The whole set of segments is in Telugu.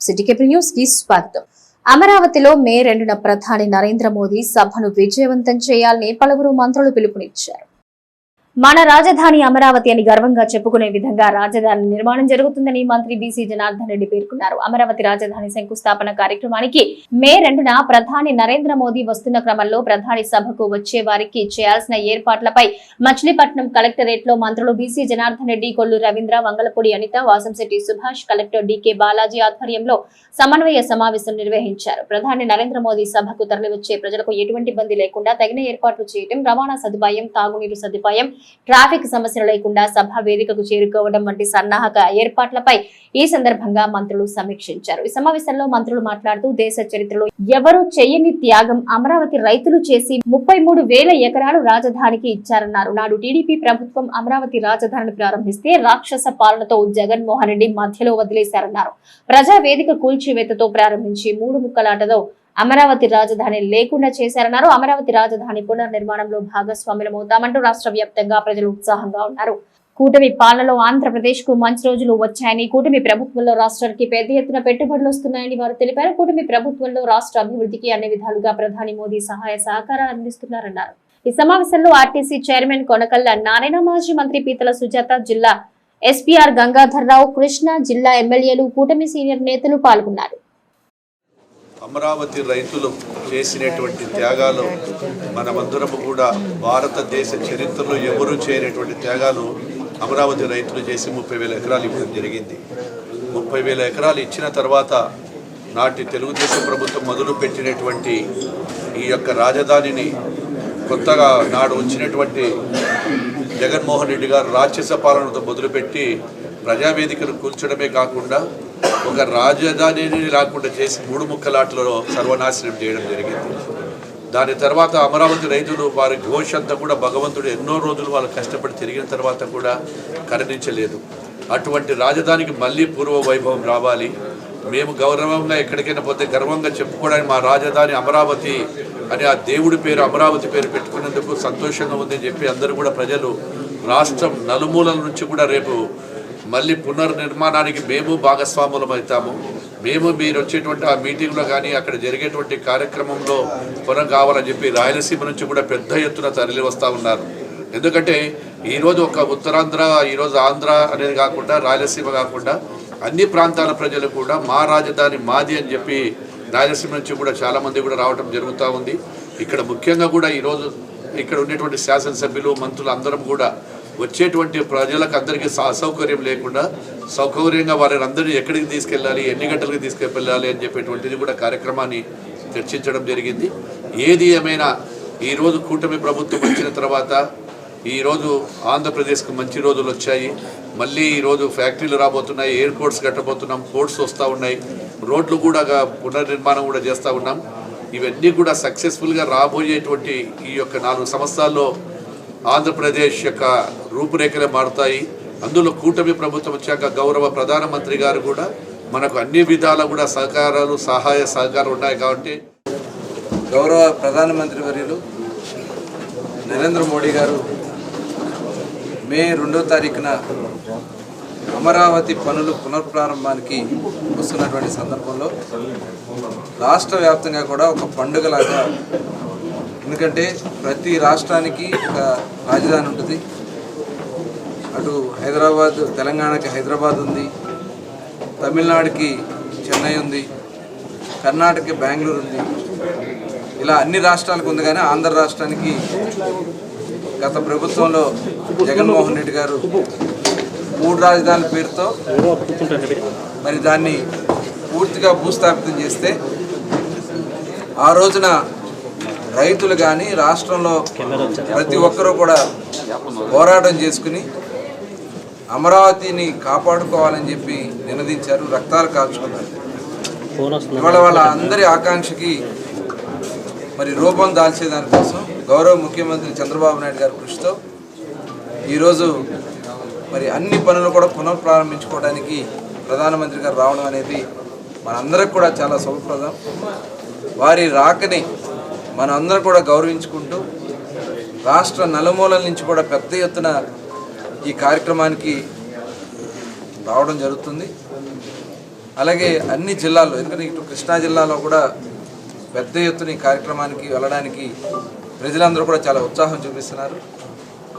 సిటీకేపీ న్యూస్ కి స్వాగతం. అమరావతిలో మే 2న ప్రధాని నరేంద్ర మోదీ సభను విజయవంతం చేయాలని పలువురు మంత్రులు పిలుపునిచ్చారు. మన రాజధాని అమరావతి అని గర్వంగా చెప్పుకునే విధంగా రాజధాని నిర్మాణం జరుగుతుందని మంత్రి బీసీ జనార్దన్ రెడ్డి పేర్కొన్నారు. అమరావతి రాజధాని శంకుస్థాపన కార్యక్రమానికి మే 2న ప్రధాని నరేంద్ర మోదీ వస్తున్న క్రమంలో ప్రధాని సభకు వచ్చే వారికి చేయాల్సిన ఏర్పాట్లపై మచిలీపట్నం కలెక్టరేట్ లో మంత్రులు బీసీ జనార్దన్ రెడ్డి, కొల్లు రవీంద్ర, వంగలపూడి అనిత, వాసంశెట్టి సుభాష్, కలెక్టర్ డీకే బాలాజీ ఆధ్వర్యంలో సమన్వయ సమావేశం నిర్వహించారు. ప్రధాని నరేంద్ర మోదీ సభకు తరలివచ్చే ప్రజలకు ఎటువంటి ఇబ్బంది లేకుండా తగిన ఏర్పాట్లు చేయడం, రవాణా సదుపాయం, తాగునీరు సదుపాయం, ట్రాఫిక్ సమస్యలు లేకుండా సభ వేదికకు చేరుకోవడం వంటి సన్నాహక ఏర్పాట్లపై ఈ సందర్భంగా మంత్రులు సమీక్షించారు. ఈ సమావేశంలో మంత్రులు మాట్లాడుతూ దేశ చరిత్రలో ఎవరూ చేయని త్యాగం అమరావతి రైతులు చేసి 33,000 ఎకరాలు రాజధానికి ఇచ్చారన్నారు. నాడు టీడీపీ ప్రభుత్వం అమరావతి రాజధానిని ప్రారంభిస్తే రాక్షస పాలనతో జగన్మోహన్ రెడ్డి మధ్యలో వదిలేశారన్నారు. ప్రజా వేదిక కూల్చివేతతో ప్రారంభించి 3 ముక్కలాటతో అమరావతి రాజధాని లేకుండా చేశారన్నారు. అమరావతి రాజధాని పునర్నిర్మాణంలో భాగస్వాములమవుతామంటూ రాష్ట్ర వ్యాప్తంగా ప్రజలు ఉత్సాహంగా ఉన్నారు. కూటమి పాలనలో ఆంధ్రప్రదేశ్ కు మంచి రోజులు వచ్చాయని, కూటమి ప్రభుత్వంలో రాష్ట్రానికి పెద్ద ఎత్తున పెట్టుబడులు వస్తున్నాయని వారు తెలిపారు. కూటమి ప్రభుత్వంలో రాష్ట్ర అభివృద్ధికి అన్ని విధాలుగా ప్రధాని మోదీ సహాయ సహకారాలు అందిస్తున్నారన్నారు. ఈ సమావేశంలో ఆర్టీసీ చైర్మన్ కొనకళ్ళ నారాయణ, మాజీ మంత్రి పీతల సుజాత, జిల్లా ఎస్పీఆర్ గంగాధర్ రావు, కృష్ణా జిల్లా ఎమ్మెల్యేలు, కూటమి సీనియర్ నేతలు పాల్గొన్నారు. అమరావతి రైతులు చేసినటువంటి త్యాగాలు మనమందరము కూడా భారతదేశ చరిత్రలో ఎవరూ చేయనటువంటి త్యాగాలు అమరావతి రైతులు చేసి 30,000 ఎకరాలు ఇవ్వడం జరిగింది. 30,000 ఎకరాలు ఇచ్చిన తర్వాత నాటి తెలుగుదేశం ప్రభుత్వం మొదలుపెట్టినటువంటి ఈ యొక్క రాజధానిని కొత్తగా నాడు వచ్చినటువంటి జగన్మోహన్ రెడ్డి గారు రాక్షస పాలనతో మొదలుపెట్టి ప్రజావేదికను కూల్చడమే కాకుండా ఒక రాజధానిని లేకుండా చేసి 3 ముక్కలాట్లలో సర్వనాశనం చేయడం జరిగింది. దాని తర్వాత అమరావతి రైతులు వారి ఘోష్ అంతా కూడా భగవంతుడు ఎన్నో రోజులు వాళ్ళు కష్టపడి తిరిగిన తర్వాత కూడా కరుణించలేదు. అటువంటి రాజధానికి మళ్ళీ పూర్వ వైభవం రావాలి. మేము గౌరవంగా ఎక్కడికైనా పోతే గర్వంగా చెప్పుకోవడానికి మా రాజధాని అమరావతి అని ఆ దేవుడి పేరు అమరావతి పేరు పెట్టుకునేందుకు సంతోషంగా ఉందని చెప్పి అందరూ కూడా ప్రజలు రాష్ట్రం నలుమూలల నుంచి కూడా రేపు మళ్ళీ పునర్నిర్మాణానికి మేము భాగస్వాములం అవుతాము. మేము మీరు వచ్చేటువంటి ఆ మీటింగ్లో కానీ అక్కడ జరిగేటువంటి కార్యక్రమంలో కొనం కావాలని చెప్పి రాయలసీమ నుంచి కూడా పెద్ద ఎత్తున తరలి వస్తూ ఉన్నారు. ఎందుకంటే ఈరోజు ఒక ఉత్తరాంధ్ర, ఈరోజు ఆంధ్ర అనేది కాకుండా రాయలసీమ కాకుండా అన్ని ప్రాంతాల ప్రజలు కూడా మా రాజధాని మాది అని చెప్పి రాయలసీమ నుంచి కూడా చాలామంది కూడా రావడం జరుగుతూ ఉంది. ఇక్కడ ముఖ్యంగా కూడా ఈరోజు ఇక్కడ ఉండేటువంటి శాసనసభ్యులు, మంత్రులు అందరం కూడా వచ్చేటువంటి ప్రజలకు అందరికీ అసౌకర్యం లేకుండా సౌకర్యంగా వారిని అందరినీ ఎక్కడికి తీసుకెళ్ళాలి, ఎన్ని గంటలకు తీసుకెళ్ళాలి అని చెప్పేటువంటిది కూడా కార్యక్రమాన్ని చర్చించడం జరిగింది. ఏది ఏమైనా ఈరోజు కూటమి ప్రభుత్వం వచ్చిన తర్వాత ఈరోజు ఆంధ్రప్రదేశ్కు మంచి రోజులు వచ్చాయి. మళ్ళీ ఈరోజు ఫ్యాక్టరీలు రాబోతున్నాయి, ఎయిర్పోర్ట్స్ కట్టబోతున్నాం, పోర్ట్స్ వస్తూ ఉన్నాయి, రోడ్లు కూడా పునర్నిర్మాణం కూడా చేస్తూ ఉన్నాం. ఇవన్నీ కూడా సక్సెస్ఫుల్గా రాబోయేటువంటి ఈ యొక్క 4 సంవత్సరాల్లో ఆంధ్రప్రదేశ్ యొక్క రూపురేఖలే మారుతాయి. అందులో కూటమి ప్రభుత్వం వచ్చాక గౌరవ ప్రధానమంత్రి గారు కూడా మనకు అన్ని విధాల కూడా సహకారాలు, సహాయ సహకారం ఉన్నాయి. కాబట్టి గౌరవ ప్రధానమంత్రి వర్యులు నరేంద్ర మోడీ గారు మే 2వ తారీఖున అమరావతి పనులు పునఃప్రారంభానికి వస్తున్నటువంటి సందర్భంలో రాష్ట్ర వ్యాప్తంగా కూడా ఒక పండుగలాగా, ఎందుకంటే ప్రతి రాష్ట్రానికి ఒక రాజధాని ఉంటుంది. అటు హైదరాబాద్, తెలంగాణకి హైదరాబాద్ ఉంది, తమిళనాడుకి చెన్నై ఉంది, కర్ణాటకకి బెంగళూరు ఉంది. ఇలా అన్ని రాష్ట్రాలకు ఉంది. కానీ ఆంధ్ర రాష్ట్రానికి గత ప్రభుత్వంలో జగన్మోహన్ రెడ్డి గారు 3 రాజధానుల పేరుతో మరి దాన్ని పూర్తిగా భూస్థాపితం చేస్తే ఆ రోజున రైతులు కానీ రాష్ట్రంలో ప్రతి ఒక్కరూ కూడా పోరాటం చేసుకుని అమరావతిని కాపాడుకోవాలని చెప్పి నినదించారు, రక్తాలు కాల్చుకున్నారు. ఇవాళ వాళ్ళ అందరి ఆకాంక్షకి మరి రూపం దాల్చేదానికోసం గౌరవ ముఖ్యమంత్రి చంద్రబాబు నాయుడు గారి కృషితో ఈరోజు మరి అన్ని పనులు కూడా పునఃప్రారంభించుకోవడానికి ప్రధానమంత్రి గారు రావడం అనేది మనందరికి కూడా చాలా శుభప్రదం. వారి రాకని మనందరం కూడా గౌరవించుకుంటూ రాష్ట్ర నలుమూలల నుంచి కూడా పెద్ద ఎత్తున ఈ కార్యక్రమానికి రావడం జరుగుతుంది. అలాగే అన్ని జిల్లాల్లో, ఎందుకంటే ఇటు కృష్ణా జిల్లాలో కూడా పెద్ద ఎత్తున ఈ కార్యక్రమానికి వెళ్ళడానికి ప్రజలందరూ కూడా చాలా ఉత్సాహం చూపిస్తున్నారు.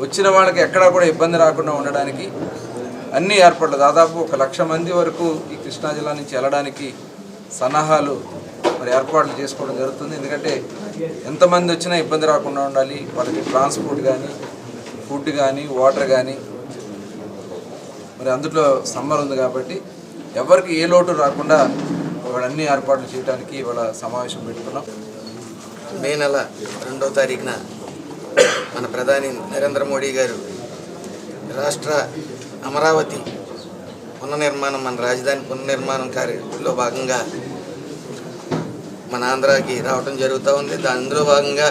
వచ్చిన వాళ్ళకి ఎక్కడా కూడా ఇబ్బంది రాకుండా ఉండడానికి అన్ని ఏర్పాట్లు, దాదాపు 1,00,000 మంది వరకు ఈ కృష్ణా జిల్లా నుంచి వెళ్ళడానికి సన్నాహాలు మరి ఏర్పాట్లు చేసుకోవడం జరుగుతుంది. ఎందుకంటే ఎంతమంది వచ్చినా ఇబ్బంది రాకుండా ఉండాలి, వాళ్ళకి ట్రాన్స్పోర్ట్ కానీ, ఫుడ్ కానీ, వాటర్ కానీ, మరి అందులో సమ్మర్ ఉంది కాబట్టి ఎవరికి ఏ లోటు రాకుండా ఇవాళ అన్ని ఏర్పాట్లు చేయడానికి ఇవాళ సమావేశం పెట్టుకున్నాం. మే నెల 2వ తారీఖున మన ప్రధాని నరేంద్ర మోడీ గారు రాష్ట్ర అమరావతి పునర్నిర్మాణం, మన రాజధాని పునర్నిర్మాణం కార్యంలో భాగంగా మన ఆంధ్రాకి రావడం జరుగుతూ ఉంది. అందులో భాగంగా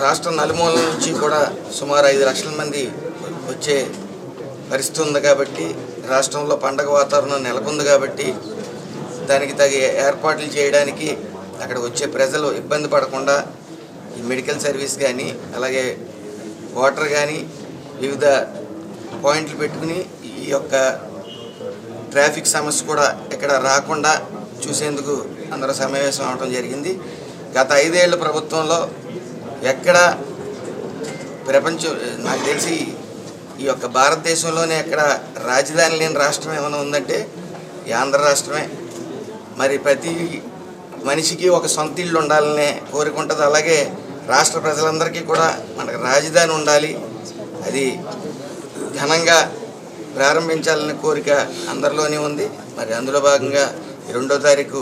రాష్ట్ర నలుమూలల నుంచి కూడా సుమారు 5 లక్షల మంది వచ్చే పరిస్థితి ఉంది కాబట్టి, రాష్ట్రంలో పండగ వాతావరణం నెలకొంది కాబట్టి దానికి తగిన ఏర్పాట్లు చేయడానికి అక్కడ వచ్చే ప్రజలు ఇబ్బంది పడకుండా ఈ మెడికల్ సర్వీస్ కానీ, అలాగే వాటర్ కానీ వివిధ పాయింట్లు పెట్టుకుని ఈ యొక్క ట్రాఫిక్ సమస్య కూడా ఇక్కడ రాకుండా చూసేందుకు అందరూ సమావేశం అవడం జరిగింది. గత 5 ఏళ్ల ప్రభుత్వంలో ఎక్కడ ప్రపంచం, నాకు తెలిసి ఈ యొక్క భారతదేశంలోనే ఎక్కడ రాజధాని లేని రాష్ట్రం ఏమైనా ఉందంటే ఈ ఆంధ్ర రాష్ట్రమే. మరి ప్రతి మనిషికి ఒక సొంత ఇల్లు ఉండాలనే కోరిక ఉంటుంది. అలాగే రాష్ట్ర ప్రజలందరికీ కూడా మనకు రాజధాని ఉండాలి, అది ఘనంగా ప్రారంభించాలనే కోరిక అందరిలోనే ఉంది. మరి అందులో భాగంగా 2వ తారీఖు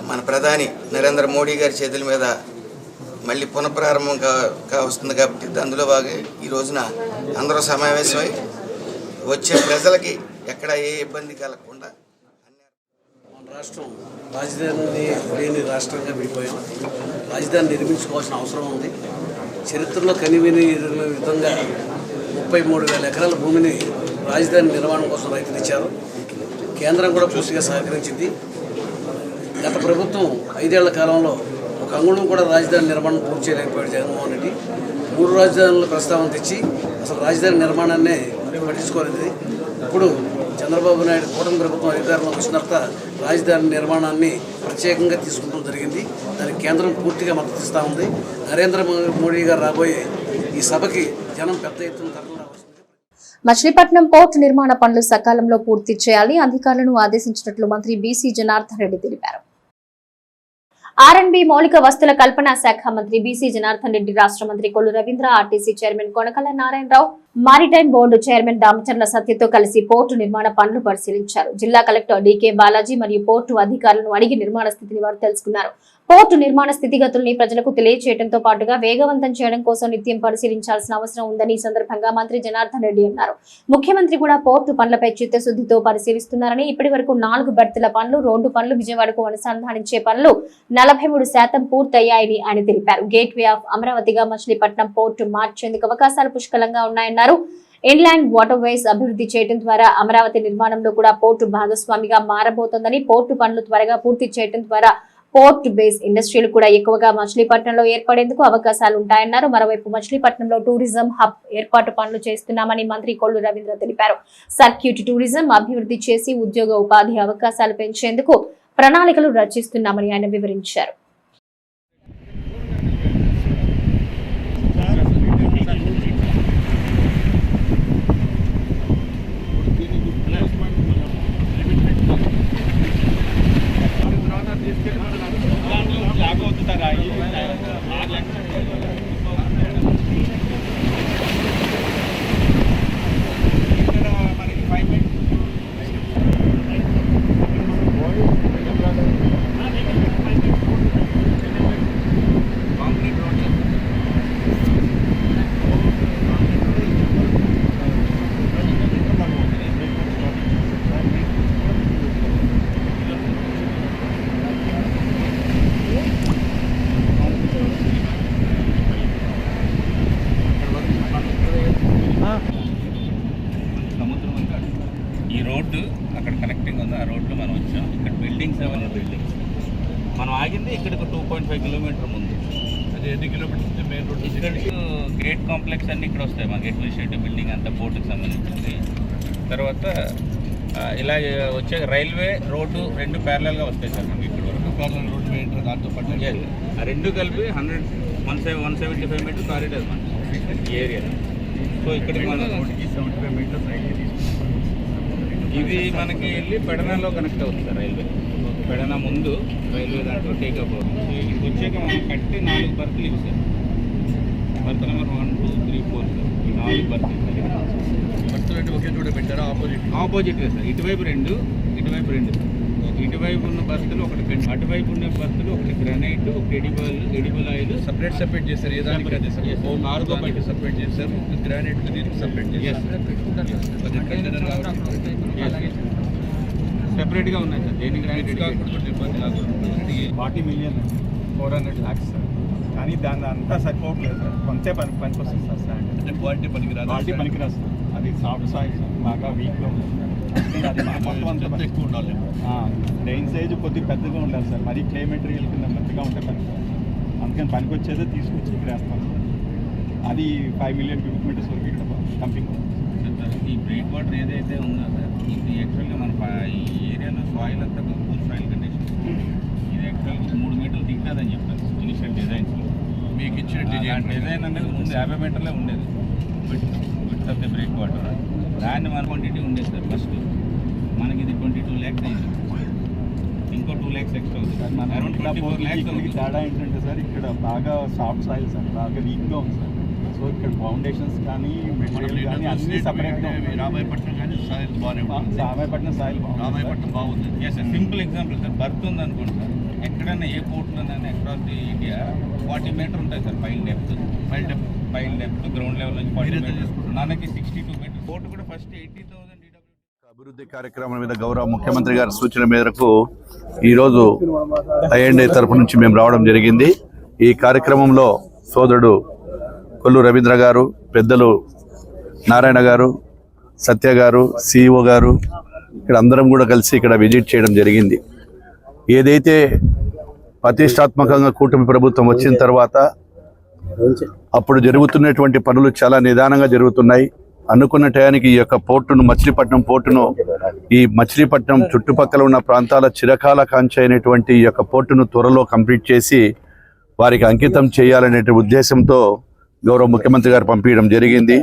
మన ప్రధాని నరేంద్ర మోడీ గారి చేతుల మీద మళ్ళీ పునఃప్రారంభం వస్తుంది కాబట్టి అందులో భాగంగా ఈ రోజున అందరూ సమావేశమై వచ్చే ప్రజలకి ఎక్కడ ఏ ఇబ్బంది కలగకుండా మన రాష్ట్రం రాజధాని లేని రాష్ట్రంగా విడిపోయాం. రాజధాని నిర్మించుకోవాల్సిన అవసరం ఉంది. చరిత్రలో కనివిని విధంగా 33,000 ఎకరాల భూమిని రాజధాని నిర్మాణం కోసం రైతులు ఇచ్చారు. కేంద్రం కూడా పూర్తిగా సహకరించింది. గత ప్రభుత్వం 5 ఏళ్ల కాలంలో ఒక అంగుళం కూడా రాజధాని నిర్మాణం పూర్తి చేయలేకపోయాడు జగన్మోహన్ రెడ్డి. 3 రాజధానుల ప్రస్తావన తెచ్చి అసలు రాజధాని నిర్మాణాన్ని పట్టించుకోలేదు. ఇప్పుడు చంద్రబాబు నాయుడు కూటమి ప్రభుత్వం అధికారంలోకి వచ్చిన తర్వాత రాజధాని నిర్మాణాన్ని ప్రత్యేకంగా తీసుకుంటూ జరిగింది. దానికి కేంద్రం పూర్తిగా మద్దతు ఇస్తూ ఉంది. నరేంద్ర మోడీ గారు రాబోయే ఈ సభకి జనం పెద్ద ఎత్తున తరలి రావచ్చు. మచిలీపట్నం పోర్టు నిర్మాణ పనులు సకాలంలో పూర్తి చేయాలని అధికారులను ఆదేశించినట్లు మంత్రి బీసీ జనార్దన్ రెడ్డి తెలిపారు. ఆర్ఎండ్బి మౌలిక వస్తుల కల్పన శాఖ మంత్రి బీసీ జనార్దన్ రెడ్డి, రాష్ట్ర మంత్రి Kollu Ravindra, RTC chairman Konakalla Narayanarao, maritime board chairman Damacharla సత్యతో కలిసి పోర్టు నిర్మాణ పనులు పరిశీలించారు. జిల్లా కలెక్టర్ డీకే బాలాజీ మరియు పోర్టు అధికారులను అడిగి నిర్మాణ స్థితిని వారు తెలుసుకున్నారు. పోర్టు నిర్మాణ స్థితిగతుల్ని ప్రజలకు తెలియజేయడంతో పాటుగా వేగవంతం చేయడం కోసం నిత్యం పరిశీలించాల్సిన అవసరం ఉందని ఈ సందర్భంగా మంత్రి జనార్దన్ రెడ్డి అన్నారు. ముఖ్యమంత్రి కూడా పోర్టు పనులపై చిత్తశుద్ధితో పరిశీలిస్తున్నారని, ఇప్పటి వరకు 4 బెర్తుల పనులు, రోడ్డు పనులు, విజయవాడకు అనుసంధానించే పనులు 43% పూర్తయ్యాయని ఆయన తెలిపారు. గేట్వే ఆఫ్ అమరావతిగా మచిలీపట్నం పోర్టు మార్చేందుకు అవకాశాలు పుష్కలంగా ఉన్నాయన్నారు. ఇన్లాండ్ వాటర్వేస్ అభివృద్ధి చేయడం ద్వారా అమరావతి నిర్మాణంలో కూడా పోర్టు భాగస్వామిగా మారబోతోందని, పోర్టు పనులు త్వరగా పూర్తి చేయడం ద్వారా పోర్ట్ బేస్ ఇండస్ట్రీలు కూడా ఎక్కువగా మచిలీపట్నంలో ఏర్పడేందుకు అవకాశాలు ఉంటాయన్నారు. మరోవైపు మచిలీపట్నంలో టూరిజం హబ్ ఏర్పాటు పనులు చేస్తున్నామని మంత్రి కొల్లు రవీంద్ర తెలిపారు. సర్క్యూట్ టూరిజం అభివృద్ధి చేసి ఉద్యోగ ఉపాధి అవకాశాలు పెంచేందుకు ప్రణాళికలు రచిస్తున్నామని ఆయన వివరించారు. ఈ రోడ్డు అక్కడ కనెక్టింగ్ ఉంది, ఆ రోడ్లో మనం వచ్చాం. ఇక్కడ బిల్డింగ్స్ అవన్నీ బిల్డింగ్స్ మనం ఆగింది ఇక్కడికి 2.5 కిలోమీటర్ ముందు. అది ఎన్ని కిలోమీటర్స్ మెయిన్ రోడ్? ఇక్కడ గేట్ కాంప్లెక్స్ అన్నీ ఇక్కడ వస్తాయి. మా గేట్ ఇనిషియేటివ్ బిల్డింగ్ అంతా పోర్టుకి సంబంధించింది. తర్వాత ఇలా వచ్చే రైల్వే రోడ్డు రెండు ప్యారలల్గా వస్తాయి సార్ మనకి ఇక్కడ వరకు. ప్యారలల్ రోడ్డు మెయింటైన్ దాంతో పాటు ఆ రెండు కలిపి 175 మీటర్ కారిడార్ మనకి ఈ ఏరియా. సో ఇక్కడికి మన రోడ్డుకి 75 మీటర్స్ రైల్వే తీసుకుంటాం. ఇది మనకి వెళ్ళి పెడనాలో కనెక్ట్ అవుతుంది సార్ రైల్వే. పెడనా ముందు రైల్వే దాంట్లో టేకప్ అవుతుంది. సో ఇక్కడికి వచ్చాక మనం కట్టి 4 బర్త్లు ఇవి సార్. Birth number 1, 2, 3, 4 sir. ఈ 4 బర్త్లు బర్త్లు అంటే ఒకే చోట పెట్టారా? ఆపోజిట్గా సార్. ఇటువైపు 2, ఇటువైపు 2 సార్. ఇటువైపు ఉన్న బర్తులు ఒకటి పెండ్, అటువైపు ఉన్న బర్తులు ఒకటి గ్రానైట్, ఒకటి ఎడిబుల్ ఆయిల్ సపరేట్ చేస్తారు. ఏదానికి అదే సార్. కార్గో బయట సపరేట్ చేస్తారు, గ్రానైట్ దీనికి సపరేట్ చేస్తారు. సెపరేట్గా ఉన్నాయి సార్. దేనికి కాకుండా ఇబ్బంది కాకుండా 40,400,00,000 సార్. కానీ దాన్ని అంతా సరిపోవట్లేదు సార్. కొంతే పనికి వస్తుంది సార్. స్టాండ్ అంటే క్వాలిటీ పనికిరాదు సార్. అది సాఫ్ట్ సాయిల్ సార్, బాగా వీక్గా ఉంటుంది. అది మొత్తం అంతా ఎక్కువ ఉండాలి. డ్రైన్ సైజు కొద్దిగా పెద్దగా ఉండాలి సార్. మరీ క్లే మెటీరియల్ కింద మెత్తగా ఉంటే పని. అందుకని పనికి వచ్చేదే తీసుకొచ్చి ఇక్కడ వేస్తాం సార్. అది 5 మిలియన్ క్యూబిక్ మీటర్స్ వరకు ఇక్కడ పంపింగ్. ఈ బ్రేక్ వాటర్ ఏదైతే ఉందో సార్, ఇది యాక్చువల్గా మన ఈ ఏరియాలో సాయిల్ అంతా పూర్ సాయిల్ కండిషన్. ఇది యాక్చువల్గా 3 మీటర్లు దిగుతుందని చెప్పారు ఇనిషియల్ డిజైన్స్లో. మీకు ఇచ్చిన డిజైన్ అనేది ముందు 50 మీటర్లే ఉండేది width of the break water. దాన్ని 1 క్వాంటిటీ ఉండేది సార్ ఫస్ట్. మనకి ఇది 22 lakhs అయింది. ఇంకో 2 lakhs ఎక్స్ట్రా అవుతుంది. మన అరౌండ్ 24 lakhs అవుతుంది. తేడా ఏంటంటే సార్, ఇక్కడ బాగా సాఫ్ట్ సాయిల్ సార్, బాగా వీక్గా ఉంది సార్. సో ఇక్కడ ఫౌండేషన్స్ కానీ మెటీరియల్ కానీ అన్నీ సపరేట్గా రామాయపట్నం కానీ సాయిల్ బాగానే ఉంటుంది. రామాయపట్నం సాయిల్ రామాయపట్నం బాగుంది. Yes sir. Simple example sir, berth ఉంది అనుకోండి సార్. ఎక్కడైనా ఏ పోర్ట్లోనైనా అక్రాస్ ది ఇండియా 40 మీటర్ ఉంటుంది sir pile depth ground level నుంచి 40 మీటర్. మనకి 62 మీటర్. పోర్ట్ కూడా ఫస్ట్ 80,000 అభివృద్ధి కార్యక్రమం మీద గౌరవ ముఖ్యమంత్రి గారి సూచన మేరకు ఈరోజు ఐఎండ్ఏ తరపు నుంచి మేము రావడం జరిగింది. ఈ కార్యక్రమంలో సోదరుడు కొల్లు రవీంద్ర గారు, పెద్దలు నారాయణ గారు, సత్య గారు, సిఇఓ గారు, ఇక్కడ అందరం కూడా కలిసి ఇక్కడ విజిట్ చేయడం జరిగింది. ఏదైతే ప్రతిష్టాత్మకంగా కూటమి ప్రభుత్వం వచ్చిన తర్వాత అప్పుడు జరుగుతున్నటువంటి పనులు చాలా నిదానంగా జరుగుతున్నాయి. అనుకున్న టయానికి ఈ యొక్క పోర్టును, మచిలీపట్నం పోర్టును, ఈ మచిలీపట్నం చుట్టుపక్కల ఉన్న ప్రాంతాల చిరకాల కాంక్ష అయినటువంటి ఈ యొక్క పోర్టును త్వరలో కంప్లీట్ చేసి వారికి అంకితం చేయాలనే ఉద్దేశంతో గౌరవ ముఖ్యమంత్రి గారు పంపించడం జరిగింది.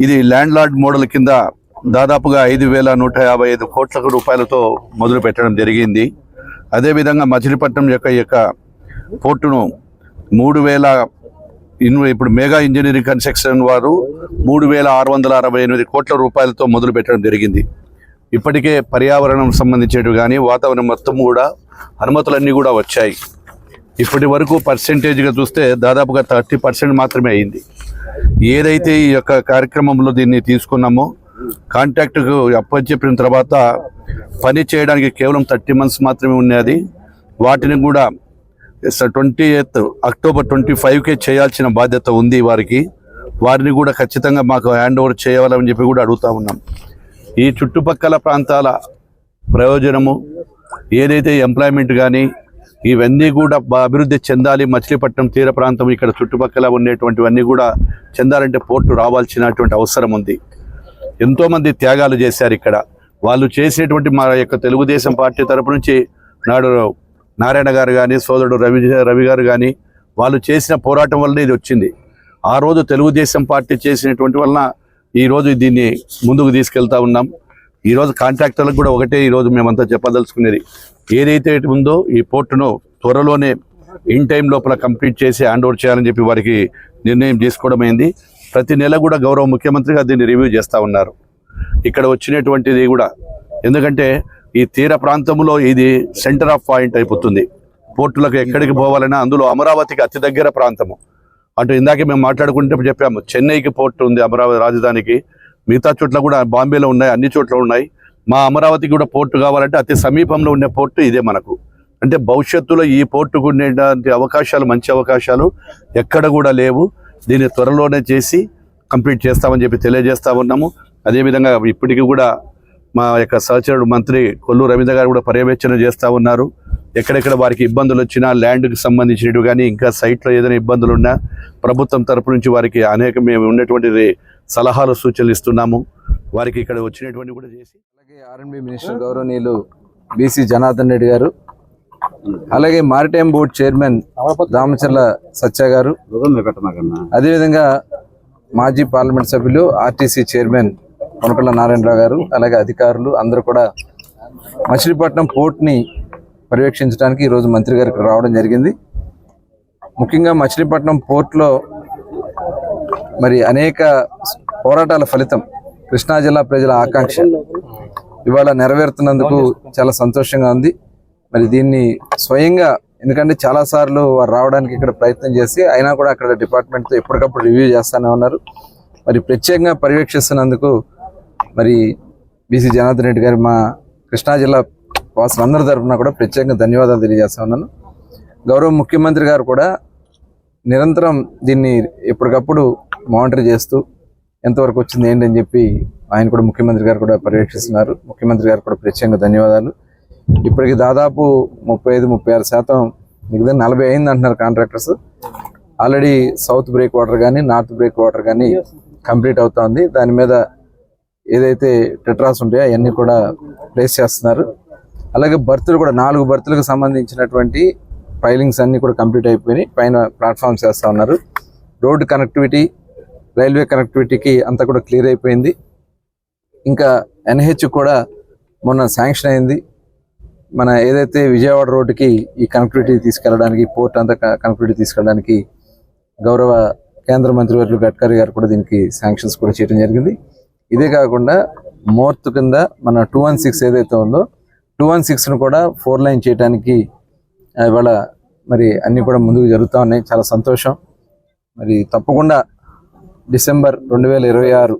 ఇది ల్యాండ్ లార్డ్ మోడల్ కింద దాదాపుగా 5,155 కోట్ల రూపాయలతో మొదలు పెట్టడం జరిగింది. అదేవిధంగా మచిలీపట్నం యొక్క పోర్టును 3,000 ఇప్పుడు మెగా ఇంజనీరింగ్ కన్స్ట్రక్షన్ వారు 3,668 కోట్ల రూపాయలతో మొదలు పెట్టడం జరిగింది. ఇప్పటికే పర్యావరణం సంబంధించేవి కానీ వాతావరణం మొత్తం కూడా అనుమతులన్నీ కూడా వచ్చాయి. ఇప్పటి వరకు పర్సెంటేజ్గా చూస్తే దాదాపుగా 30% మాత్రమే అయింది. ఏదైతే ఈ యొక్క కార్యక్రమంలో దీన్ని తీసుకున్నామో కాంట్రాక్టుకు అప్పచెప్పిన తర్వాత పని చేయడానికి కేవలం 30 months మాత్రమే ఉన్నది. వాటిని కూడా 28th October 25కే చేయాల్సిన బాధ్యత ఉంది వారికి. వారిని కూడా ఖచ్చితంగా మాకు హ్యాండ్ ఓవర్ చేయాలని చెప్పి కూడా అడుగుతా ఉన్నాం. ఈ చుట్టుపక్కల ప్రాంతాల ప్రయోజనము ఏదైతే ఎంప్లాయ్మెంట్ కానీ ఇవన్నీ కూడా అభివృద్ధి చెందాలి. మచిలీపట్నం తీర ప్రాంతం ఇక్కడ చుట్టుపక్కల ఉండేటువంటివన్నీ కూడా చెందాలంటే పోర్టు రావాల్సినటువంటి అవసరం ఉంది. ఎంతోమంది త్యాగాలు చేశారు ఇక్కడ. వాళ్ళు చేసేటువంటి మా యొక్క తెలుగుదేశం పార్టీ తరపు నుంచి నాడు నారాయణ గారు కానీ, సోదరుడు రవి గారు కానీ వాళ్ళు చేసిన పోరాటం వల్ల ఇది వచ్చింది. ఆ రోజు తెలుగుదేశం పార్టీ చేసినటువంటి వలన ఈరోజు దీన్ని ముందుకు తీసుకెళ్తా ఉన్నాం. ఈరోజు కాంట్రాక్టర్లకు కూడా ఒకటే ఈరోజు మేమంతా చెప్పదలుచుకునేది, ఏదైతే ఉందో ఈ పోర్టును త్వరలోనే ఇన్ టైం లోపల కంప్లీట్ చేసి హ్యాండ్ ఓవర్ చేయాలని చెప్పి వారికి నిర్ణయం చేసుకోవడం అయింది. ప్రతి నెల కూడా గౌరవ ముఖ్యమంత్రిగా దీన్ని రివ్యూ చేస్తూ ఉన్నారు. ఇక్కడ వచ్చినటువంటిది కూడా ఎందుకంటే ఈ తీర ప్రాంతంలో ఇది సెంటర్ ఆఫ్ పాయింట్ అయిపోతుంది. పోర్టులకు ఎక్కడికి పోవాలన్నా అందులో అమరావతికి అతి దగ్గర ప్రాంతము. అటు ఇందాకే మేము మాట్లాడుకుంటే చెప్పాము, చెన్నైకి పోర్టు ఉంది అమరావతి రాజధానికి, మిగతా చోట్ల కూడా బాంబేలో ఉన్నాయి, అన్ని చోట్ల ఉన్నాయి. మా అమరావతికి కూడా పోర్టు కావాలంటే అతి సమీపంలో ఉండే పోర్టు ఇదే మనకు. అంటే భవిష్యత్తులో ఈ పోర్టుకు ఉండేటువంటి అవకాశాలు, మంచి అవకాశాలు ఎక్కడ కూడా లేవు. దీన్ని త్వరలోనే చేసి కంప్లీట్ చేస్తామని చెప్పి తెలియజేస్తా ఉన్నాము. అదేవిధంగా ఇప్పటికీ కూడా మా యొక్క సహచరుడు మంత్రి కొల్లు రవీంద్ర గారు కూడా పర్యవేక్షణ చేస్తూ ఉన్నారు. ఎక్కడెక్కడ వారికి ఇబ్బందులు వచ్చినా ల్యాండ్కి సంబంధించినవి కానీ ఇంకా సైట్లో ఏదైనా ఇబ్బందులు ఉన్నా ప్రభుత్వం తరపు నుంచి వారికి అనేక మేము ఉన్నటువంటి సలహాలు సూచనలు ఇస్తున్నాము. వారికి ఇక్కడ వచ్చినటువంటి కూడా చేసి ఆర్ఎండ్బి మినిస్టర్ గౌరవనీయులు బీసీ జనార్దన్ రెడ్డి గారు, అలాగే మారిటైమ్ బోర్డ్ చైర్మన్ దామచర్ల సత్య గారు, అదేవిధంగా మాజీ పార్లమెంట్ సభ్యులు ఆర్టీసీ చైర్మన్ కొనకళ్ళ నారాయణరావు గారు, అలాగే అధికారులు అందరూ కూడా మచిలీపట్నం పోర్ట్ని పర్యవేక్షించడానికి ఈరోజు మంత్రి గారికి రావడం జరిగింది. ముఖ్యంగా మచిలీపట్నం పోర్ట్లో మరి అనేక పోరాటాల ఫలితం కృష్ణా జిల్లా ప్రజల ఆకాంక్ష ఇవాళ నెరవేరుతున్నందుకు చాలా సంతోషంగా ఉంది. మరి దీన్ని స్వయంగా, ఎందుకంటే చాలాసార్లు వారు రావడానికి ఇక్కడ ప్రయత్నం చేసి అయినా కూడా అక్కడ డిపార్ట్మెంట్తో ఎప్పటికప్పుడు రివ్యూ చేస్తూనే ఉన్నారు. మరి ప్రత్యేకంగా పర్యవేక్షిస్తున్నందుకు మరి బీసీ జనార్దన్ రెడ్డి గారు మా కృష్ణా జిల్లా వాసులందరి తరఫున కూడా ప్రత్యేకంగా ధన్యవాదాలు తెలియజేస్తా ఉన్నాను. గౌరవ ముఖ్యమంత్రి గారు కూడా నిరంతరం దీన్ని ఎప్పటికప్పుడు మానిటర్ చేస్తూ ఎంతవరకు వచ్చింది ఏంటని చెప్పి ఆయన కూడా ముఖ్యమంత్రి గారు కూడా పర్యవేక్షిస్తున్నారు. ముఖ్యమంత్రి గారు కూడా ప్రత్యేకంగా ధన్యవాదాలు. ఇప్పటికి దాదాపు 35-36% మిగతా 40 అయింది అంటున్నారు contractors. Already south break water కానీ నార్త్ బ్రేక్ వాటర్ కానీ కంప్లీట్ అవుతుంది. దాని మీద ఏదైతే టెట్రాస్ ఉంటాయో అవన్నీ కూడా ప్లేస్ చేస్తున్నారు. అలాగే బర్తులు కూడా 4 బర్తులకు సంబంధించినటువంటి ఫైలింగ్స్ అన్నీ కూడా కంప్లీట్ అయిపోయినాయి. పైన ప్లాట్ఫామ్స్ చేస్తూ ఉన్నారు. రోడ్డు కనెక్టివిటీ, రైల్వే కనెక్టివిటీకి అంతా కూడా క్లియర్ అయిపోయింది. ఇంకా ఎన్హెచ్ కూడా మొన్న శాంక్షన్ అయింది. మన ఏదైతే విజయవాడ రోడ్డుకి ఈ కనెక్టివిటీ తీసుకెళ్ళడానికి, పోర్ట్ అంతా కనెక్టివిటీ తీసుకెళ్ళడానికి గౌరవ కేంద్ర మంత్రివర్యులు గడ్కరీ గారు కూడా దీనికి శాంక్షన్స్ కూడా చేయడం జరిగింది. ఇదే కాకుండా మోర్త్ కింద మన 216 ఏదైతే ఉందో 216ను కూడా 4 లైన్ చేయడానికి ఇవాళ మరి అన్నీ కూడా ముందుకు జరుగుతూ ఉన్నాయి. చాలా సంతోషం. మరి తప్పకుండా డిసెంబర్ 2026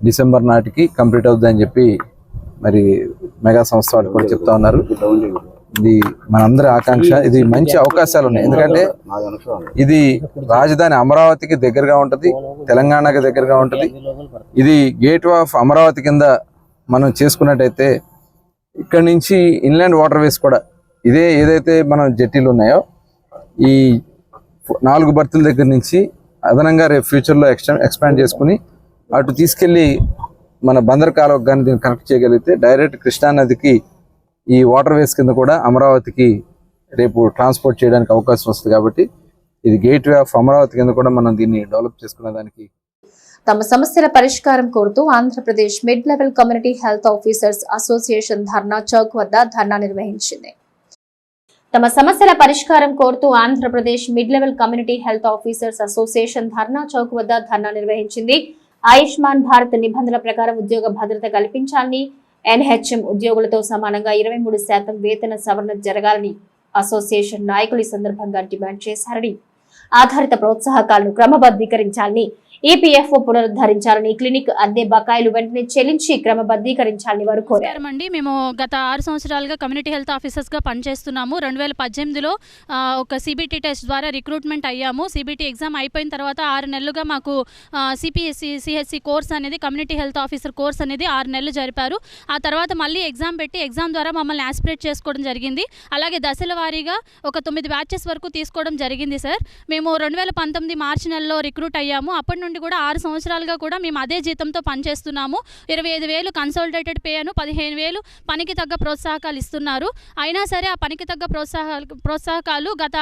డిసెంబర్ నాటికి కంప్లీట్ అవుతుందని చెప్పి మరి మెగా సంస్థ వాళ్ళు కూడా చెప్తా ఉన్నారు. ఇది మనందరి ఆకాంక్ష. ఇది మంచి అవకాశాలు ఉన్నాయి. ఎందుకంటే ఇది రాజధాని అమరావతికి దగ్గరగా ఉంటుంది, తెలంగాణకి దగ్గరగా ఉంటుంది. ఇది గేట్ ఆఫ్ అమరావతి కింద మనం చేసుకున్నట్టయితే ఇక్కడ నుంచి ఇన్లాండ్ వాటర్ వేస్ కూడా ఇదే ఏదైతే మనం జెట్టీలు ఉన్నాయో ఈ 4 బర్తుల దగ్గర నుంచి అదనంగా రేపు ఫ్యూచర్లో ఎక్స్పాండ్ చేసుకుని అటు తీసుకెళ్ళి మన బందర్ కాలువకు కానీ దీన్ని కనెక్ట్ చేయగలిగితే డైరెక్ట్ కృష్ణా నదికి ఈ వాటర్ వేస్ కింద కూడా అమరావతికి రేపు ట్రాన్స్పోర్ట్ చేయడానికి అవకాశం వస్తుంది. కాబట్టి ఇది గేట్ వే ఆఫ్ అమరావతి కింద కూడా మనం దీన్ని డెవలప్ చేసుకునే దానికి తమ సమస్యల పరిష్కారం కోరుతూ Andhra Pradesh mid level community health officers association Dharna Chowk వద్ద ధర్నా నిర్వహించింది. తమ సమస్యల పరిష్కారం కోరుతూ Andhra Pradesh mid level community health officers association Dharna Chowk వద్ద ధర్నా నిర్వహించింది. ఆయుష్మాన్ భారత్ నిబంధనల ప్రకారం ఉద్యోగ భద్రత కల్పించాలని, ఎన్హెచ్ఎం ఉద్యోగులతో సమానంగా 23% వేతన సవరణ జరగాలని అసోసియేషన్ నాయకులు ఈ సందర్భంగా డిమాండ్ చేశారని, ఆధారిత ప్రోత్సాహకాలను క్రమబద్ధీకరించాలని, ఈపీఎఫ్ఓ పునరుద్ధరించాలని, క్లినిక్ అద్దె బకాయిలు వెంటనే చెల్లించి క్రమబద్ధీకరించాలని వారు కోరారు. మేము గత 6 సంవత్సరాలుగా కమ్యూనిటీ హెల్త్ ఆఫీసర్స్గా పనిచేస్తున్నాము. 2018లో ఒక సిబిటి టెస్ట్ ద్వారా రిక్రూట్మెంట్ అయ్యాము. సిబిటి ఎగ్జామ్ అయిపోయిన తర్వాత 6 నెలలుగా మాకు సిహెచ్సి కోర్స్ అనేది, కమ్యూనిటీ హెల్త్ ఆఫీసర్ కోర్స్ అనేది 6 నెలలు జరిపారు. ఆ తర్వాత మళ్ళీ ఎగ్జామ్ పెట్టి ఎగ్జామ్ ద్వారా మమ్మల్ని ఆస్పిరేట్ చేసుకోవడం జరిగింది. అలాగే దశల వారీగా ఒక 9 బ్యాచెస్ వరకు తీసుకోవడం జరిగింది సార్. మేము 2019 మార్చి నెలలో రిక్రూట్ అయ్యాము. అప్పటి నుండి కూడా 6 సంవత్సరాలుగా కూడా మేము అదే జీతంతో పనిచేస్తున్నాము. 25,000 కన్సల్టేటెడ్ పే అను, 15,000 పనికి తగ్గ ప్రోత్సాహకాలు ఇస్తున్నారు. అయినా సరే ఆ పనికి తగ్గ ప్రోత్సాహకాలు గత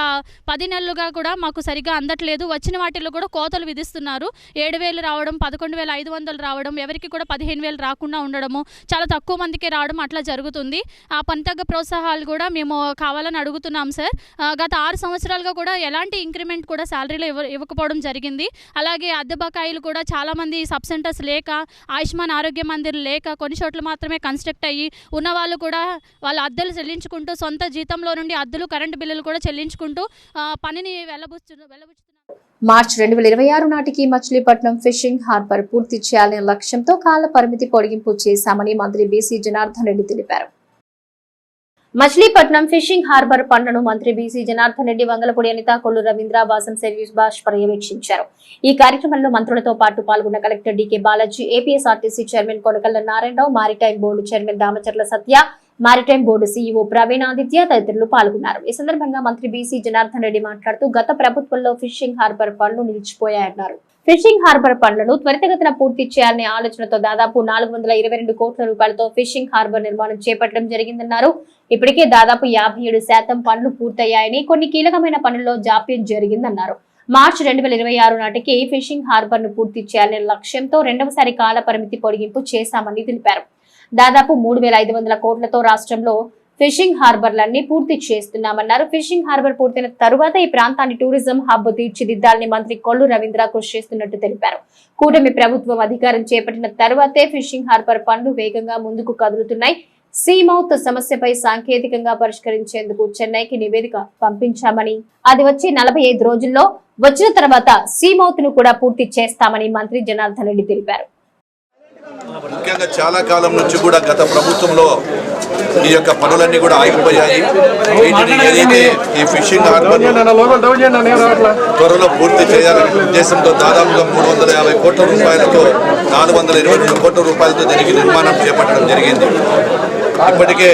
10 నెలలుగా కూడా మాకు సరిగ్గా అందట్లేదు. వచ్చిన వాటిల్లో కూడా కోతలు విధిస్తున్నారు. 7,000 రావడం, 11,500 రావడం, ఎవరికి కూడా 15,000 రాకుండా ఉండడము, చాలా తక్కువ మందికి రావడం అట్లా జరుగుతుంది. ఆ పని తగ్గ ప్రోత్సాహాలు కూడా మేము కావాలని అడుగుతున్నాం సార్. గత 6 సంవత్సరాలుగా కూడా ఎలాంటి ఇంక్రిమెంట్ కూడా శాలరీలో ఇవ్వకపోవడం జరిగింది. అలాగే అద్దె బకాయిలు కూడా చాలామంది సబ్ సెంటర్స్ లేక, ఆయుష్మాన్ ఆరోగ్య మందిర్ లేక కొన్ని చోట్ల మాత్రమే కన్స్ట్రక్ట్ అయ్యి ఉన్న వాళ్ళు కూడా వాళ్ళ అద్దెలు చెల్లించుకుంటూ, సొంత జీతంలో నుండి అద్దెలు, కరెంటు బిల్లులు కూడా చెల్లించుకుంటూ పనిని వెళ్ళబుచ్చుతున్నారు. మార్చి 2026 నాటికి మచిలీపట్నం ఫిషింగ్ హార్బర్ పూర్తి చేయాలనే లక్ష్యంతో కాల పరిమితి పొడిగింపు చేశామని మంత్రి బీసీ జనార్దన్ రెడ్డి తెలిపారు. మచిలీపట్నం ఫిషింగ్ హార్బర్ పనులను మంత్రి బీసీ జనార్దన్ రెడ్డి, వంగలపూడి అనిత, కొల్లు రవీంద్ర, వాసంశెట్టి సుభాష్ పర్యవేక్షించారు. ఈ కార్యక్రమంలో మంత్రులతో పాటు పాల్గొన్న collector DK Balaji, APSRTC chairman Konakalla Narayanarao, maritime board chairman Damacharla Satya, maritime board CEO Praveen Aditya తదితరులు పాల్గొన్నారు. ఈ సందర్భంగా మంత్రి బీసీ జనార్దన్ రెడ్డి మాట్లాడుతూ గత ప్రభుత్వంలో ఫిషింగ్ హార్బర్ పనులు నిలిచిపోయాయన్నారు. ఫిషింగ్ హార్బర్ పనులను త్వరితగతిన పూర్తి చేయాలనే ఆలోచనతో దాదాపు 422 కోట్ల రూపాయలతో ఫిషింగ్ హార్బర్ నిర్మాణం చేపట్టడం జరిగిందన్నారు. ఇప్పటికే దాదాపు 57% పనులు పూర్తయ్యాయని, కొన్ని కీలకమైన పనుల్లో జాప్యం జరిగిందన్నారు. మార్చి 2026 నాటికి ఫిషింగ్ హార్బర్ ను పూర్తి చేయాలనే లక్ష్యంతో రెండవసారి కాల పరిమితి పొడిగింపు చేశామని తెలిపారు. దాదాపు 3,500 కోట్లతో రాష్ట్రంలో ఫిషింగ్ హార్బర్లన్నీ పూర్తి చేస్తున్నామన్నారు. ఫిషింగ్ హార్బర్ పూర్తయిన తరువాత ఈ ప్రాంతాన్ని టూరిజం హబ్ తీర్చిదిద్దాలని మంత్రి కొల్లు రవీంద్ర కృషి చేస్తున్నట్టు తెలిపారు. కూటమి ప్రభుత్వం అధికారం చేపట్టిన తరువాతే ఫిషింగ్ హార్బర్ పనులు వేగంగా ముందుకు కదులుతున్నాయి. సీమౌత్ సమస్యపై సాంకేతికంగా పరిష్కరించేందుకు చెన్నైకి నివేదిక పంపించామని, అది వచ్చి 45 రోజుల్లో వచ్చిన తర్వాత సీమౌత్ ను కూడా పూర్తి చేస్తామని మంత్రి జనార్దన్ రెడ్డి తెలిపారు. ముఖ్యంగా చాలా కాలం నుంచి కూడా గత ప్రభుత్వంలో ఈ యొక్క పనులన్నీ కూడా ఆగిపోయాయి. వీటిని ఏదైతే ఈ ఫిషింగ్ హార్బర్ త్వరలో పూర్తి చేయాలనే ఉద్దేశంతో దాదాపుగా 350 కోట్ల రూపాయలతో 422 కోట్ల రూపాయలతో దీనికి నిర్మాణం చేపట్టడం జరిగింది. ఇప్పటికే